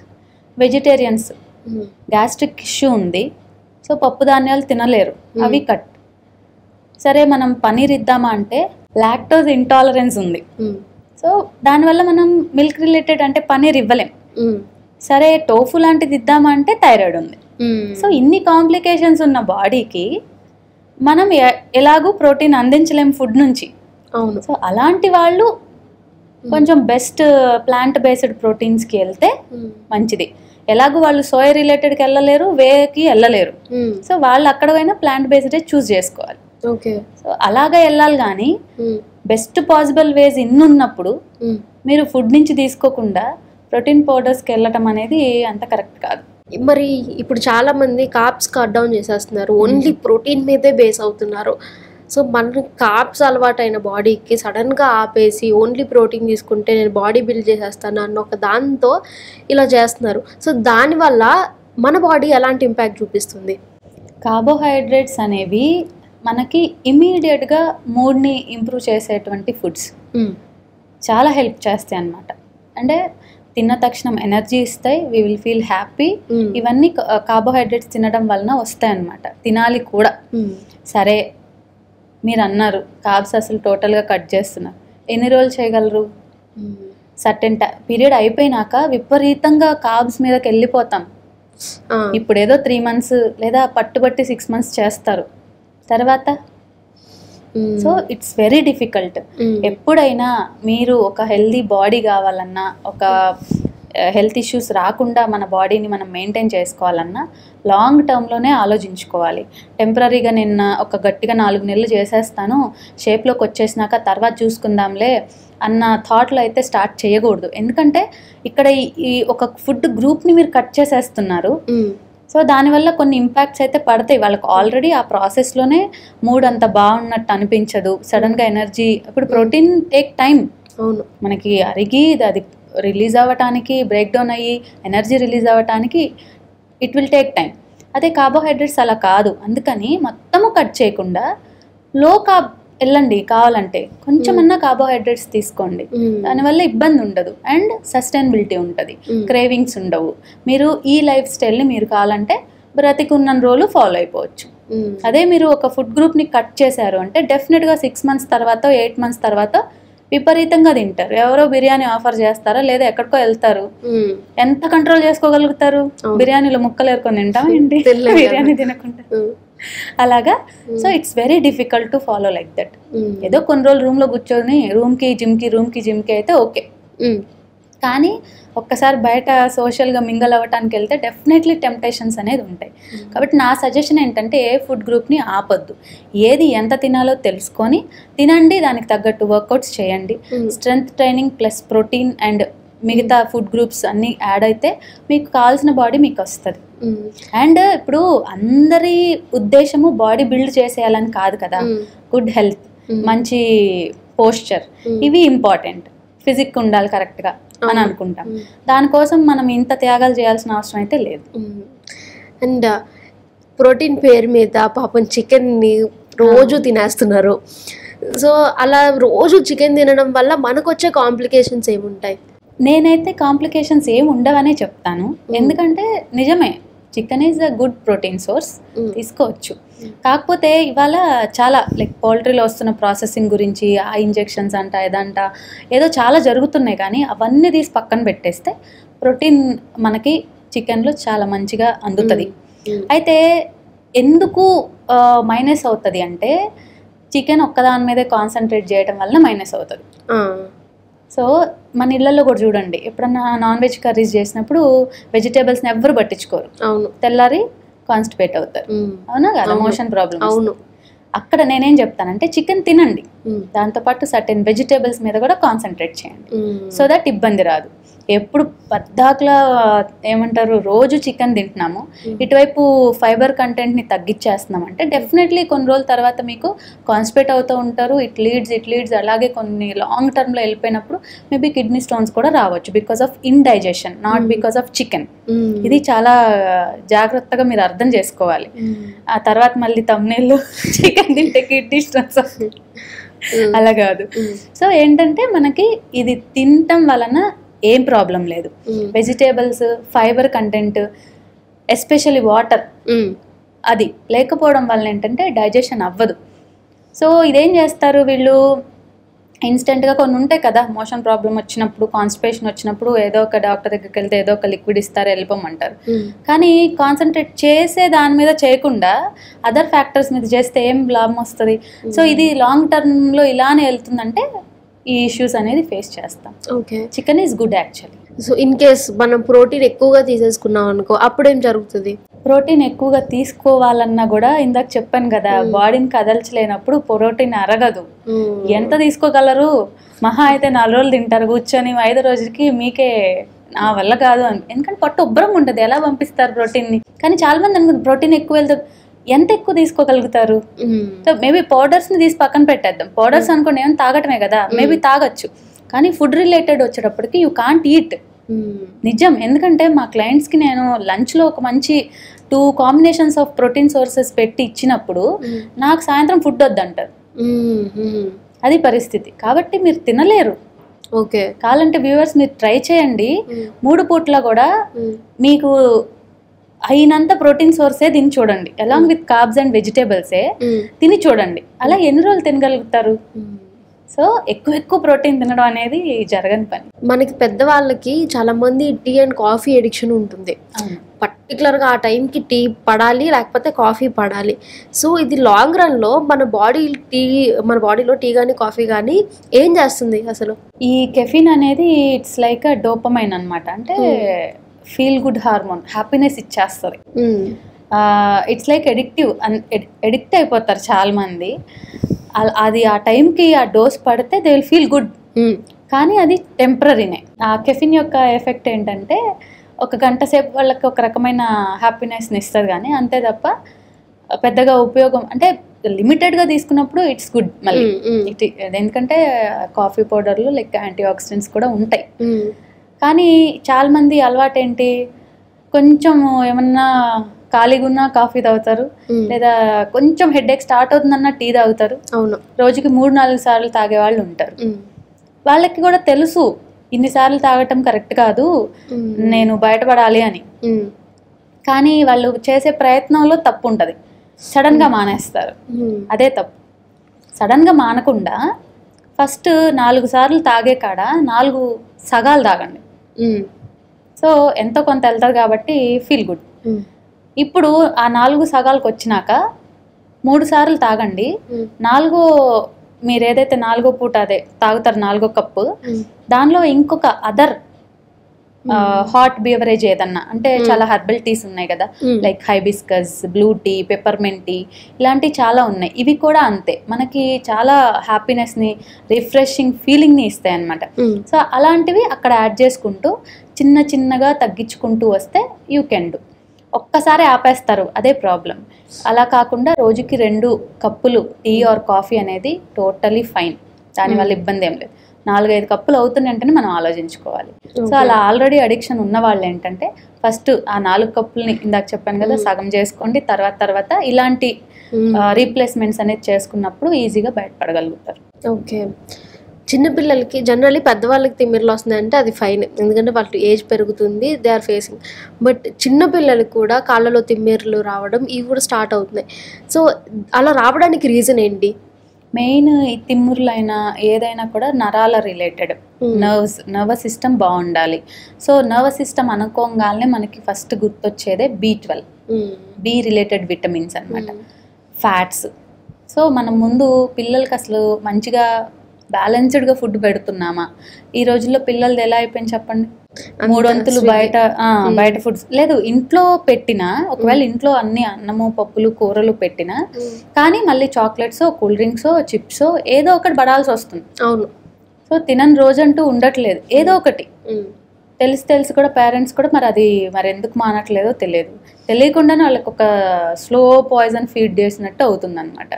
B: Vegetarians gastric issue ఉంది, సో పప్పు ధాన్యాలు తినలేరు, అవి కట్. సరే మనం పనీర్ ఇద్దామా అంటే లాక్టోజ్ ఇంటాలరెన్స్ ఉంది, సో దానివల్ల మనం మిల్క్ రిలేటెడ్ అంటే పనీర్ ఇవ్వలేం. సరే టోఫు లాంటిది ఇద్దామా అంటే థైరాయిడ్ ఉంది. సో ఇన్ని కాంప్లికేషన్స్ ఉన్న బాడీకి మనం ఎలాగూ ప్రోటీన్ అందించలేం ఫుడ్ నుంచి.
A: అవును.
B: సో అలాంటి వాళ్ళు కొంచెం బెస్ట్ ప్లాంట్ బేస్డ్ ప్రోటీన్స్కి వెళ్తే మంచిది. ఎలాగూ వాళ్ళు సోయా రిలేటెడ్కి వెళ్ళలేరు, వేకి వెళ్ళలేరు, సో వాళ్ళు అక్కడ పోయినా ప్లాంట్ బేస్డే చూస్ చేసుకోవాలి.
A: ఓకే.
B: సో అలాగా వెళ్ళాలి, కానీ బెస్ట్ పాసిబుల్ వేస్ ఇన్ని ఉన్నప్పుడు మీరు ఫుడ్ నుంచి తీసుకోకుండా ప్రోటీన్ పౌడర్స్కి వెళ్ళటం అనేది అంత కరెక్ట్ కాదు.
A: మరి ఇప్పుడు చాలా మంది కార్బ్స్ కట్ డౌన్ చేసేస్తున్నారు, ఓన్లీ ప్రోటీన్ మీదే బేస్ అవుతున్నారు. సో మన కార్బ్స్ అలవాటైన బాడీకి సడన్గా ఆపేసి ఓన్లీ ప్రోటీన్ తీసుకుంటే నేను బాడీ బిల్డ్ చేసేస్తాను అన్న ఒక దాంతో ఇలా చేస్తున్నారు. సో దానివల్ల మన బాడీ ఎలాంటి ఇంపాక్ట్ చూపిస్తుంది?
B: కార్బోహైడ్రేట్స్ అనేవి మనకి ఇమీడియట్గా మూడ్ని ఇంప్రూవ్ చేసేటువంటి ఫుడ్స్, చాలా హెల్ప్ చేస్తాయి అన్నమాట. అంటే తిన్న తక్షణం ఎనర్జీ ఇస్తాయి, వీ విల్ ఫీల్ హ్యాపీ. ఇవన్నీ కార్బోహైడ్రేట్స్ తినడం వలన వస్తాయి అన్నమాట, తినాలి కూడా. సరే మీరు అన్నారు కార్బ్స్ అసలు టోటల్గా కట్ చేస్తున్నారు, ఎన్ని రోజులు చేయగలరు? సర్టెన్ పీరియడ్ అయిపోయినాక విపరీతంగా కార్బ్స్ మీదకి వెళ్ళిపోతాం. ఇప్పుడు ఏదో 3 months లేదా పట్టుబట్టి 6 months చేస్తారు, తర్వాత సో ఇట్స్ వెరీ డిఫికల్ట్. ఎప్పుడైనా మీరు ఒక హెల్దీ బాడీ కావాలన్నా, ఒక హెల్త్ ఇష్యూస్ రాకుండా మన బాడీని మనం మెయింటైన్ చేసుకోవాలన్నా లాంగ్ టర్మ్లోనే ఆలోచించుకోవాలి. టెంపరీగా నేను ఒక గట్టిగా 4 నెలలు చేసేస్తాను, షేప్లోకి వచ్చేసినాక తర్వాత చూసుకుందాంలే అన్న థాట్లో అయితే స్టార్ట్ చేయకూడదు. ఎందుకంటే ఇక్కడ ఈ ఒక ఫుడ్ గ్రూప్ని మీరు కట్ చేసేస్తున్నారు. సో దానివల్ల కొన్ని ఇంపాక్ట్స్ అయితే పడతాయి వాళ్ళకి. ఆల్రెడీ ఆ ప్రాసెస్లోనే మూడ్ అంత బాగున్నట్టు అనిపించదు, సడన్గా ఎనర్జీ. ఇప్పుడు ప్రోటీన్ టేక్ టైం,
A: అవును,
B: మనకి అరిగి అది రిలీజ్ అవ్వటానికి, బ్రేక్ డౌన్ అయ్యి ఎనర్జీ రిలీజ్ అవ్వటానికి ఇట్ విల్ టేక్ టైం. అదే కార్బోహైడ్రేట్స్ అలా కాదు, అందుకని మొత్తము కట్ చేయకుండా లో కార్బ్ వెళ్ళండి కావాలంటే, కొంచెమన్నా కార్బోహైడ్రేట్స్ తీసుకోండి, దానివల్ల ఇబ్బంది ఉండదు అండ్ సస్టైనబిలిటీ ఉంటుంది, క్రేవింగ్స్ ఉండవు. మీరు ఈ లైఫ్ స్టైల్ని మీరు కావాలంటే బ్రతికున్న రోజులు ఫాలో అయిపోవచ్చు. అదే మీరు ఒక ఫుడ్ గ్రూప్ని కట్ చేశారు అంటే డెఫినెట్గా 6 months తర్వాత 8 months తర్వాత విపరీతంగా తింటారు. ఎవరో బిర్యానీ ఆఫర్ చేస్తారా లేదా ఎక్కడికో వెళ్తారు, ఎంత కంట్రోల్ చేసుకోగలుగుతారు? బిర్యానీలో ముక్కలు ఏరుకొని తింటాం ఏంటి, బిర్యానీ తినకుండా అలాగా. So it's very difficult to follow like that. ఏదో కొన్ని రోజులు రూమ్లో కూర్చొని రూమ్కి జిమ్కి అయితే ఓకే, కానీ ఒక్కసారి బయట సోషల్గా మింగల్ అవ్వటానికి వెళ్తే డెఫినెట్లీ టెంప్టేషన్స్ అనేది ఉంటాయి. కాబట్టి నా సజెషన్ ఏంటంటే ఏ ఫుడ్ గ్రూప్ని ఆపొద్దు, ఏది ఎంత తినాలో తెలుసుకొని తినండి, దానికి తగ్గట్టు వర్కౌట్స్ చేయండి. Strength training plus protein and మిగతా ఫుడ్ గ్రూప్స్ అన్నీ యాడ్ అయితే మీకు కావాల్సిన బాడీ మీకు వస్తుంది. అండ్ ఇప్పుడు అందరి ఉద్దేశము బాడీ బిల్డ్ చేసేయాలని కాదు కదా, గుడ్ హెల్త్, మంచి పోస్చర్, ఇవి ఇంపార్టెంట్. ఫిజిక్ ఉండాలి కరెక్ట్గా అని అనుకుంటాం, దానికోసం మనం ఇంత త్యాగాలు చేయాల్సిన అవసరం అయితే లేదు.
A: అండ్ ప్రోటీన్ పేరు మీద పాపం చికెన్ని రోజు తినేస్తున్నారు. సో అలా రోజు చికెన్ తినడం వల్ల మనకు వచ్చే కాంప్లికేషన్స్ ఏముంటాయి?
B: నేనైతే కాంప్లికేషన్స్ ఏమి ఉండవనే చెప్తాను, ఎందుకంటే నిజమే chicken is a good protein source, తీసుకోవచ్చు. కాకపోతే ఇవాళ చాలా లైక్ పౌల్ట్రీలో వస్తున్న ప్రాసెసింగ్ గురించి, ఆ ఇంజెక్షన్స్ అంట ఏదంట ఏదో చాలా జరుగుతున్నాయి, కానీ అవన్నీ తీసి పక్కన పెట్టేస్తే ప్రోటీన్ మనకి చికెన్లో చాలా మంచిగా అందుతుంది. అయితే ఎందుకు మైనస్ అవుతుంది అంటే చికెన్ ఒక్కదాని మీదే కాన్సన్ట్రేట్ చేయడం వల్ల మైనస్ అవుతుంది. సో మన ఇళ్లలో కూడా చూడండి, ఎప్పుడన్నా నాన్ వెజ్ కర్రీస్ చేసినప్పుడు వెజిటేబుల్స్ని ఎవ్వరు పట్టించుకోరు, అవును, తెల్లారి కాన్స్టిపేట్ అవుతారు, అవునా కదా, మోషన్ ప్రాబ్లమ్. అవును, అక్కడ నేనేం చెప్తానంటే చికెన్ తినండి, దాంతోపాటు సర్టెన్ వెజిటేబుల్స్ మీద కూడా కాన్సన్ట్రేట్ చేయండి, సో దట్ ఇబ్బంది రాదు. ఎప్పుడు పద్దాకలా ఏమంటారు రోజు చికెన్ తింటున్నాము, ఇటువైపు ఫైబర్ కంటెంట్ని తగ్గించేస్తున్నాం అంటే డెఫినెట్లీ కొన్ని రోజుల తర్వాత మీకు కాన్స్టిపేట్ అవుతూ ఉంటారు. ఇట్ లీడ్స్ అలాగే కొన్ని లాంగ్ టర్మ్లో వెళ్ళిపోయినప్పుడు మేబీ కిడ్నీ స్టోన్స్ కూడా రావచ్చు, because of indigestion, not because of chicken. ఇది చాలా జాగ్రత్తగా మీరు అర్థం చేసుకోవాలి. ఆ తర్వాత మళ్ళీ తమ్నేళ్ళు చికెన్ తింటే కిడ్నీ స్టోన్స్ అలా కాదు. సో ఏంటంటే మనకి ఇది తినటం వలన ఏం ప్రాబ్లం లేదు. Vegetables, fibre content, especially water, అది లేకపోవడం వల్ల ఏంటంటే డైజెషన్ అవ్వదు. సో ఇదేం చేస్తారు వీళ్ళు, ఇన్స్టెంట్గా కొన్ని ఉంటాయి కదా, మోషన్ ప్రాబ్లం వచ్చినప్పుడు, కాన్స్టిపేషన్ వచ్చినప్పుడు ఏదో ఒక డాక్టర్ దగ్గరికి వెళ్తే ఏదో ఒక లిక్విడ్ ఇస్తారు, వెళ్ళిపోమంటారు. కానీ కాన్సన్ట్రేట్ చేసే దాని మీద చేయకుండా అదర్ ఫ్యాక్టర్స్ మీద చేస్తే ఏం లాభం వస్తుంది? సో ఇది లాంగ్ టర్మ్లో ఇలానే వెళ్తుందంటే ఈ ఇష్యూస్ అనేది ఫేస్ చేస్తాం. Okay, chicken is good actually.
A: So in case మనం ప్రోటీన్ ఎక్కువగా తీసేసుకున్నాం అనుకో, అప్పుడేం జరుగుతుంది?
B: ప్రోటీన్ ఎక్కువగా తీసుకోవాలన్నా కూడా ఇందాక చెప్పాను కదా, బాడీని కదల్చలేనప్పుడు ప్రోటీన్ అరగదు. ఎంత తీసుకోగలరు? మహా అయితే 4 రోజులు తింటారు కూర్చొని, 5వ రోజుకి మీకే నా వల్ల కాదు అని, ఎందుకంటే పట్టు ఉబ్బరం ఉంటుంది, ఎలా పంపిస్తారు ప్రోటీన్ని? కానీ చాలా మంది అనుకుంటారు ప్రోటీన్ ఎక్కువ వెళ్తారు, ఎంత ఎక్కువ తీసుకోగలుగుతారు? సో మేబీ పౌడర్స్ని తీసి పక్కన పెట్టేద్దాం. పౌడర్స్ అనుకోండి ఏమైనా తాగటమే కదా, మేబీ తాగొచ్చు, కానీ ఫుడ్ రిలేటెడ్ వచ్చేటప్పటికి యూ కాంట్ ఈట్. నిజం, ఎందుకంటే మా క్లయింట్స్కి నేను లంచ్లో ఒక మంచి 2 కాంబినేషన్స్ ఆఫ్ ప్రోటీన్ సోర్సెస్ పెట్టి ఇచ్చినప్పుడు నాకు సాయంత్రం ఫుడ్ వద్దంటారు, అది పరిస్థితి. కాబట్టి మీరు తినలేరు. ఓకే, కావాలంటే వ్యూవర్స్ మీరు ట్రై చేయండి, 3 పూట్ల కూడా మీకు అయినంత ప్రోటీన్ సోర్సే తిని చూడండి, అలాంగ్ విత్ కార్బ్స్ అండ్ వెజిటేబుల్సే తిని చూడండి. అలా ఎన్ని రోజులు తినగలుగుతారు? సో ఎక్కువ ప్రోటీన్ తినడం అనేది జరగని పని.
A: మనకి పెద్దవాళ్ళకి చాలా మంది టీ అండ్ కాఫీ ఎడిక్షన్ ఉంటుంది, పర్టికులర్గా ఆ టైంకి టీ పడాలి లేకపోతే కాఫీ పడాలి. సో ఇది లాంగ్ రన్లో మన బాడీలో టీ కానీ కాఫీ కానీ ఏం చేస్తుంది అసలు?
B: ఈ కెఫిన్ అనేది ఇట్స్ లైక్ అ డోపమైన్ అనమాట, అంటే ఫీల్ గుడ్ హార్మోన్, హ్యాపీనెస్ ఇచ్చేస్తుంది. ఇట్స్ లైక్ ఎడిక్ట్ అయిపోతారు చాలా మంది. అది ఆ టైంకి ఆ డోస్ పడితే దే విల్ ఫీల్ గుడ్, కానీ అది టెంపరీనే. ఆ కెఫిన్ యొక్క ఎఫెక్ట్ ఏంటంటే 1 గంట సేపు వాళ్ళకి ఒక రకమైన హ్యాపీనెస్ని ఇస్తుంది, కానీ అంతే తప్ప పెద్దగా ఉపయోగం అంటే లిమిటెడ్గా తీసుకున్నప్పుడు ఇట్స్ గుడ్. మళ్ళీ ఎందుకంటే కాఫీ పౌడర్లో లైక్ యాంటీ ఆక్సిడెంట్స్ కూడా ఉంటాయి. కానీ చాలామంది అలవాటు ఏంటి, కొంచెం ఏమన్నా ఖాళీగా ఉన్న కాఫీ తాగుతారు, లేదా కొంచెం హెడేక్ స్టార్ట్ అవుతుందన్న టీ తాగుతారు.
A: అవును,
B: రోజుకి 3-4 సార్లు తాగే వాళ్ళు ఉంటారు. వాళ్ళకి కూడా తెలుసు ఇన్నిసార్లు తాగటం కరెక్ట్ కాదు, నేను బయటపడాలి అని. కానీ వాళ్ళు చేసే ప్రయత్నంలో తప్పు ఉంటుంది. సడన్గా మానేస్తారు, అదే తప్పు. సడన్గా మానకుండా ఫస్ట్ 4 సార్లు తాగే కాడ 4 సగాలు తాగండి. సో ఎంతో కొంత వెళ్తారు కాబట్టి ఫీల్ గుడ్. ఇప్పుడు ఆ 4 సగాలకు వచ్చినాక 3 సార్లు తాగండి. 4 మీరు ఏదైతే 4వ పూట అదే తాగుతారు 4వ కప్పు, దానిలో ఇంకొక అదర్ హాట్ బీవరేజ్ ఏదన్నా, అంటే చాలా హెర్బల్ టీస్ ఉన్నాయి కదా, like hibiscus, blue tea, peppermint tea, ఇలాంటివి చాలా ఉన్నాయి. ఇవి కూడా అంతే, మనకి చాలా హ్యాపీనెస్ని, రిఫ్రెషింగ్ ఫీలింగ్ని ఇస్తాయి అన్నమాట. సో అలాంటివి అక్కడ యాడ్ చేసుకుంటూ చిన్న చిన్నగా తగ్గించుకుంటూ వస్తే యూ కెన్ డూ. ఒక్కసారి ఆపేస్తారు, అదే ప్రాబ్లం. అలా కాకుండా రోజుకి 2 కప్పులు టీ ఆర్ కాఫీ అనేది టోటలీ ఫైన్, దానివల్ల ఇబ్బంది ఏం లేదు. 4-5 కప్పులు అవుతుందంటేనే మనం ఆలోచించుకోవాలి. సో అలా ఆల్రెడీ అడిక్షన్ ఉన్న వాళ్ళు ఏంటంటే ఫస్ట్ ఆ 4 కప్పుల్ని ఇందాక చెప్పాను కదా సగం చేసుకోండి, తర్వాత ఇలాంటి రీప్లేస్మెంట్స్ అనేది చేసుకున్నప్పుడు ఈజీగా బయటపడగలుగుతారు.
A: ఓకే. చిన్నపిల్లలకి జనరల్లీ పెద్దవాళ్ళకి తిమ్మిర్లు వస్తున్నాయంటే అది ఫైన్, ఎందుకంటే వాళ్ళ ఏజ్ పెరుగుతుంది, దే ఆర్ ఫేసింగ్. బట్ చిన్నపిల్లలకి కూడా కాళ్ళలో తిమ్మిర్లు రావడం ఇవి కూడా స్టార్ట్ అవుతున్నాయి. సో అలా రావడానికి రీజన్ ఏంటి?
B: మెయిన్ ఈ తిమ్ముర్లైనా ఏదైనా కూడా నరాల రిలేటెడ్, నర్వస్ సిస్టమ్ బాగుండాలి. సో నర్వస్ సిస్టమ్ అనుకోగానే మనకి ఫస్ట్ గుర్తొచ్చేదే B12, బి రిలేటెడ్ విటమిన్స్ అన్నమాట, ఫ్యాట్స్. సో మనం ముందు పిల్లలకి అసలు మంచిగా బ్యాలెన్స్డ్గా ఫుడ్ పెడుతున్నామా? ఈ రోజుల్లో పిల్లలది ఎలా అయిపోయింది చెప్పండి, 3 వంతులు బయట ఫుడ్స్. లేదు, ఇంట్లో పెట్టినా, ఒకవేళ ఇంట్లో అన్ని అన్నము పప్పులు కూరలు పెట్టినా కానీ మళ్ళీ చాక్లెట్స్, కూల్ డ్రింక్స్, చిప్స్ ఏదో ఒకటి పడాల్సి వస్తుంది.
A: అవును.
B: సో తినని రోజంటూ ఉండట్లేదు, ఏదో ఒకటి. తెలిసి కూడా పేరెంట్స్ కూడా మరి ఎందుకు మానట్లేదో తెలియదు. తెలియకుండానే వాళ్ళకి ఒక స్లో పాయిజన్ ఫీడ్ చేసినట్టు అవుతుంది అనమాట.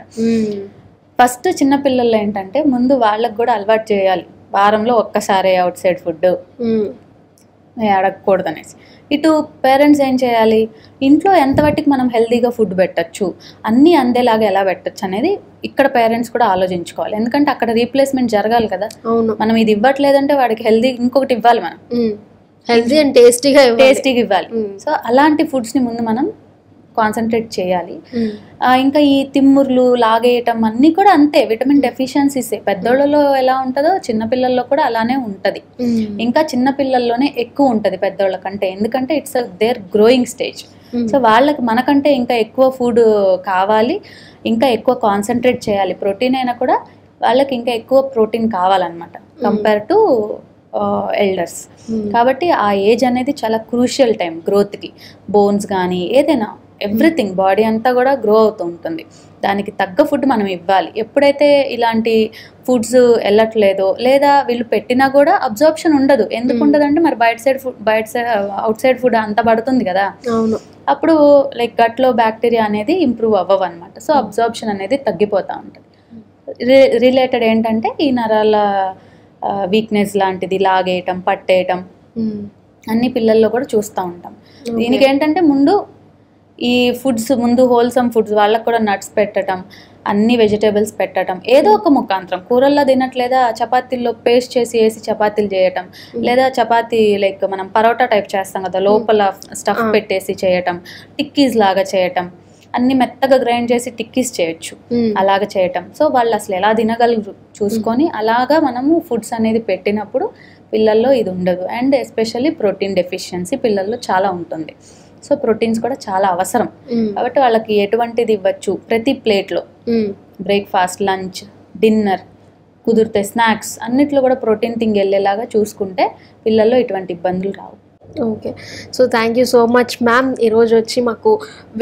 B: ఫస్ట్ చిన్నపిల్లలు ఏంటంటే ముందు వాళ్ళకి కూడా అలవాటు చేయాలి, వారంలో ఒక్కసారి అవుట్ సైడ్ ఫుడ్ అడగకూడదు అనేసి. ఇటు పేరెంట్స్ ఏం చేయాలి, ఇంట్లో ఎంతవరకు మనం హెల్తీగా ఫుడ్ పెట్టచ్చు, అన్నీ అందేలాగా ఎలా పెట్టచ్చు అనేది ఇక్కడ పేరెంట్స్ కూడా ఆలోచించుకోవాలి. ఎందుకంటే అక్కడ రీప్లేస్మెంట్ జరగాలి కదా. మనం ఇది ఇవ్వట్లేదంటే వాడికి హెల్తీ ఇంకొకటి ఇవ్వాలి, మనం
A: హెల్తీ అండ్ టేస్టీగా
B: ఇవ్వాలి. సో అలాంటి ఫుడ్స్ని ముందు మనం కాన్సన్ట్రేట్ చేయాలి. ఇంకా ఈ తిమ్ముర్లు లాగేయటం అన్నీ కూడా అంతే, విటమిన్ డెఫిషియన్సీసే. పెద్దోళ్ళలో ఎలా ఉంటుందో చిన్నపిల్లల్లో కూడా అలానే ఉంటుంది. ఇంకా చిన్నపిల్లల్లోనే ఎక్కువ ఉంటుంది పెద్దోళ్ళ కంటే, ఎందుకంటే it's their growing stage. So వాళ్ళకి మనకంటే ఇంకా ఎక్కువ ఫుడ్ కావాలి, ఇంకా ఎక్కువ కాన్సన్ట్రేట్ చేయాలి. ప్రోటీన్ అయినా కూడా వాళ్ళకి ఇంకా ఎక్కువ ప్రోటీన్ కావాలన్నమాట కంపేర్ టు ఎల్డర్స్. కాబట్టి ఆ ఏజ్ అనేది చాలా క్రూషియల్ టైం గ్రోత్కి. బోన్స్ కానీ ఏదైనా ఎవ్రీథింగ్, బాడీ అంతా కూడా గ్రో అవుతూ ఉంటుంది. దానికి తగ్గ ఫుడ్ మనం ఇవ్వాలి. ఎప్పుడైతే ఇలాంటి ఫుడ్స్ వెళ్ళట్లేదో, లేదా వీళ్ళు పెట్టినా కూడా అబ్జార్ప్షన్ ఉండదు. ఎందుకు ఉండదు అంటే మరి అవుట్ సైడ్ ఫుడ్ అంత పడుతుంది కదా, అప్పుడు లైక్ గట్లో బ్యాక్టీరియా అనేది ఇంప్రూవ్ అవ్వవు అనమాట. సో అబ్జార్ప్షన్ అనేది తగ్గిపోతూ ఉంటుంది. రిలేటెడ్ ఏంటంటే ఈ నరాల వీక్నెస్ లాంటిది, లాగేయటం, పట్టేయటం అన్ని పిల్లల్లో కూడా చూస్తూ ఉంటాం. దీనికి ఏంటంటే ముందు ఈ ఫుడ్స్, ముందు హోల్సమ్ ఫుడ్స్, వాళ్ళకు కూడా నట్స్ పెట్టడం, అన్ని వెజిటేబుల్స్ పెట్టడం, ఏదో ఒక ముఖాంతరం. కూరల్లో తినట్లేదా చపాతీల్లో పేస్ట్ చేసి వేసి చపాతీలు చేయటం, లేదా చపాతీ లైక్ మనం పరోటా టైప్ చేస్తాం కదా, లోపల స్టఫ్ పెట్టేసి చేయటం, టిక్కీస్ లాగా చేయటం, అన్ని మెత్తగా గ్రైండ్ చేసి టిక్కీస్ చేయొచ్చు, అలాగా చేయటం. సో వాళ్ళు అసలు ఎలా తినగలరు చూసుకొని అలాగా మనము ఫుడ్స్ అనేది పెట్టినప్పుడు పిల్లల్లో ఇది ఉండదు. అండ్ ఎస్పెషల్లీ ప్రోటీన్ డెఫిషియన్సీ పిల్లల్లో చాలా ఉంటుంది. సో ప్రోటీన్స్ కూడా చాలా అవసరం. కాబట్టి వాళ్ళకి ఎటువంటిది ఇవ్వచ్చు, ప్రతి ప్లేట్లో బ్రేక్ఫాస్ట్, లంచ్, డిన్నర్, కుదిరితే స్నాక్స్ అన్నిట్లో కూడా ప్రోటీన్ థింగ్ వెళ్ళేలాగా చూసుకుంటే పిల్లల్లో ఇటువంటి ఇబ్బందులు రావు.
A: Okay. So thank you so much ma'am. ఈరోజు వచ్చి మాకు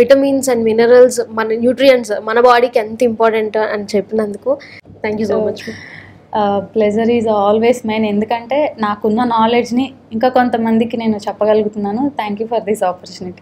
A: విటమిన్స్ అండ్ మినరల్స్, మన న్యూట్రియంట్స్ మన బాడీకి ఎంత ఇంపార్టెంట్ అని చెప్పినందుకు thank you so much.
B: Pleasure is always mine. ఎందుకంటే నాకున్న నాలెడ్జ్ని ఇంకా కొంతమందికి నేను చెప్పగలుగుతున్నాను. Thank you for this opportunity.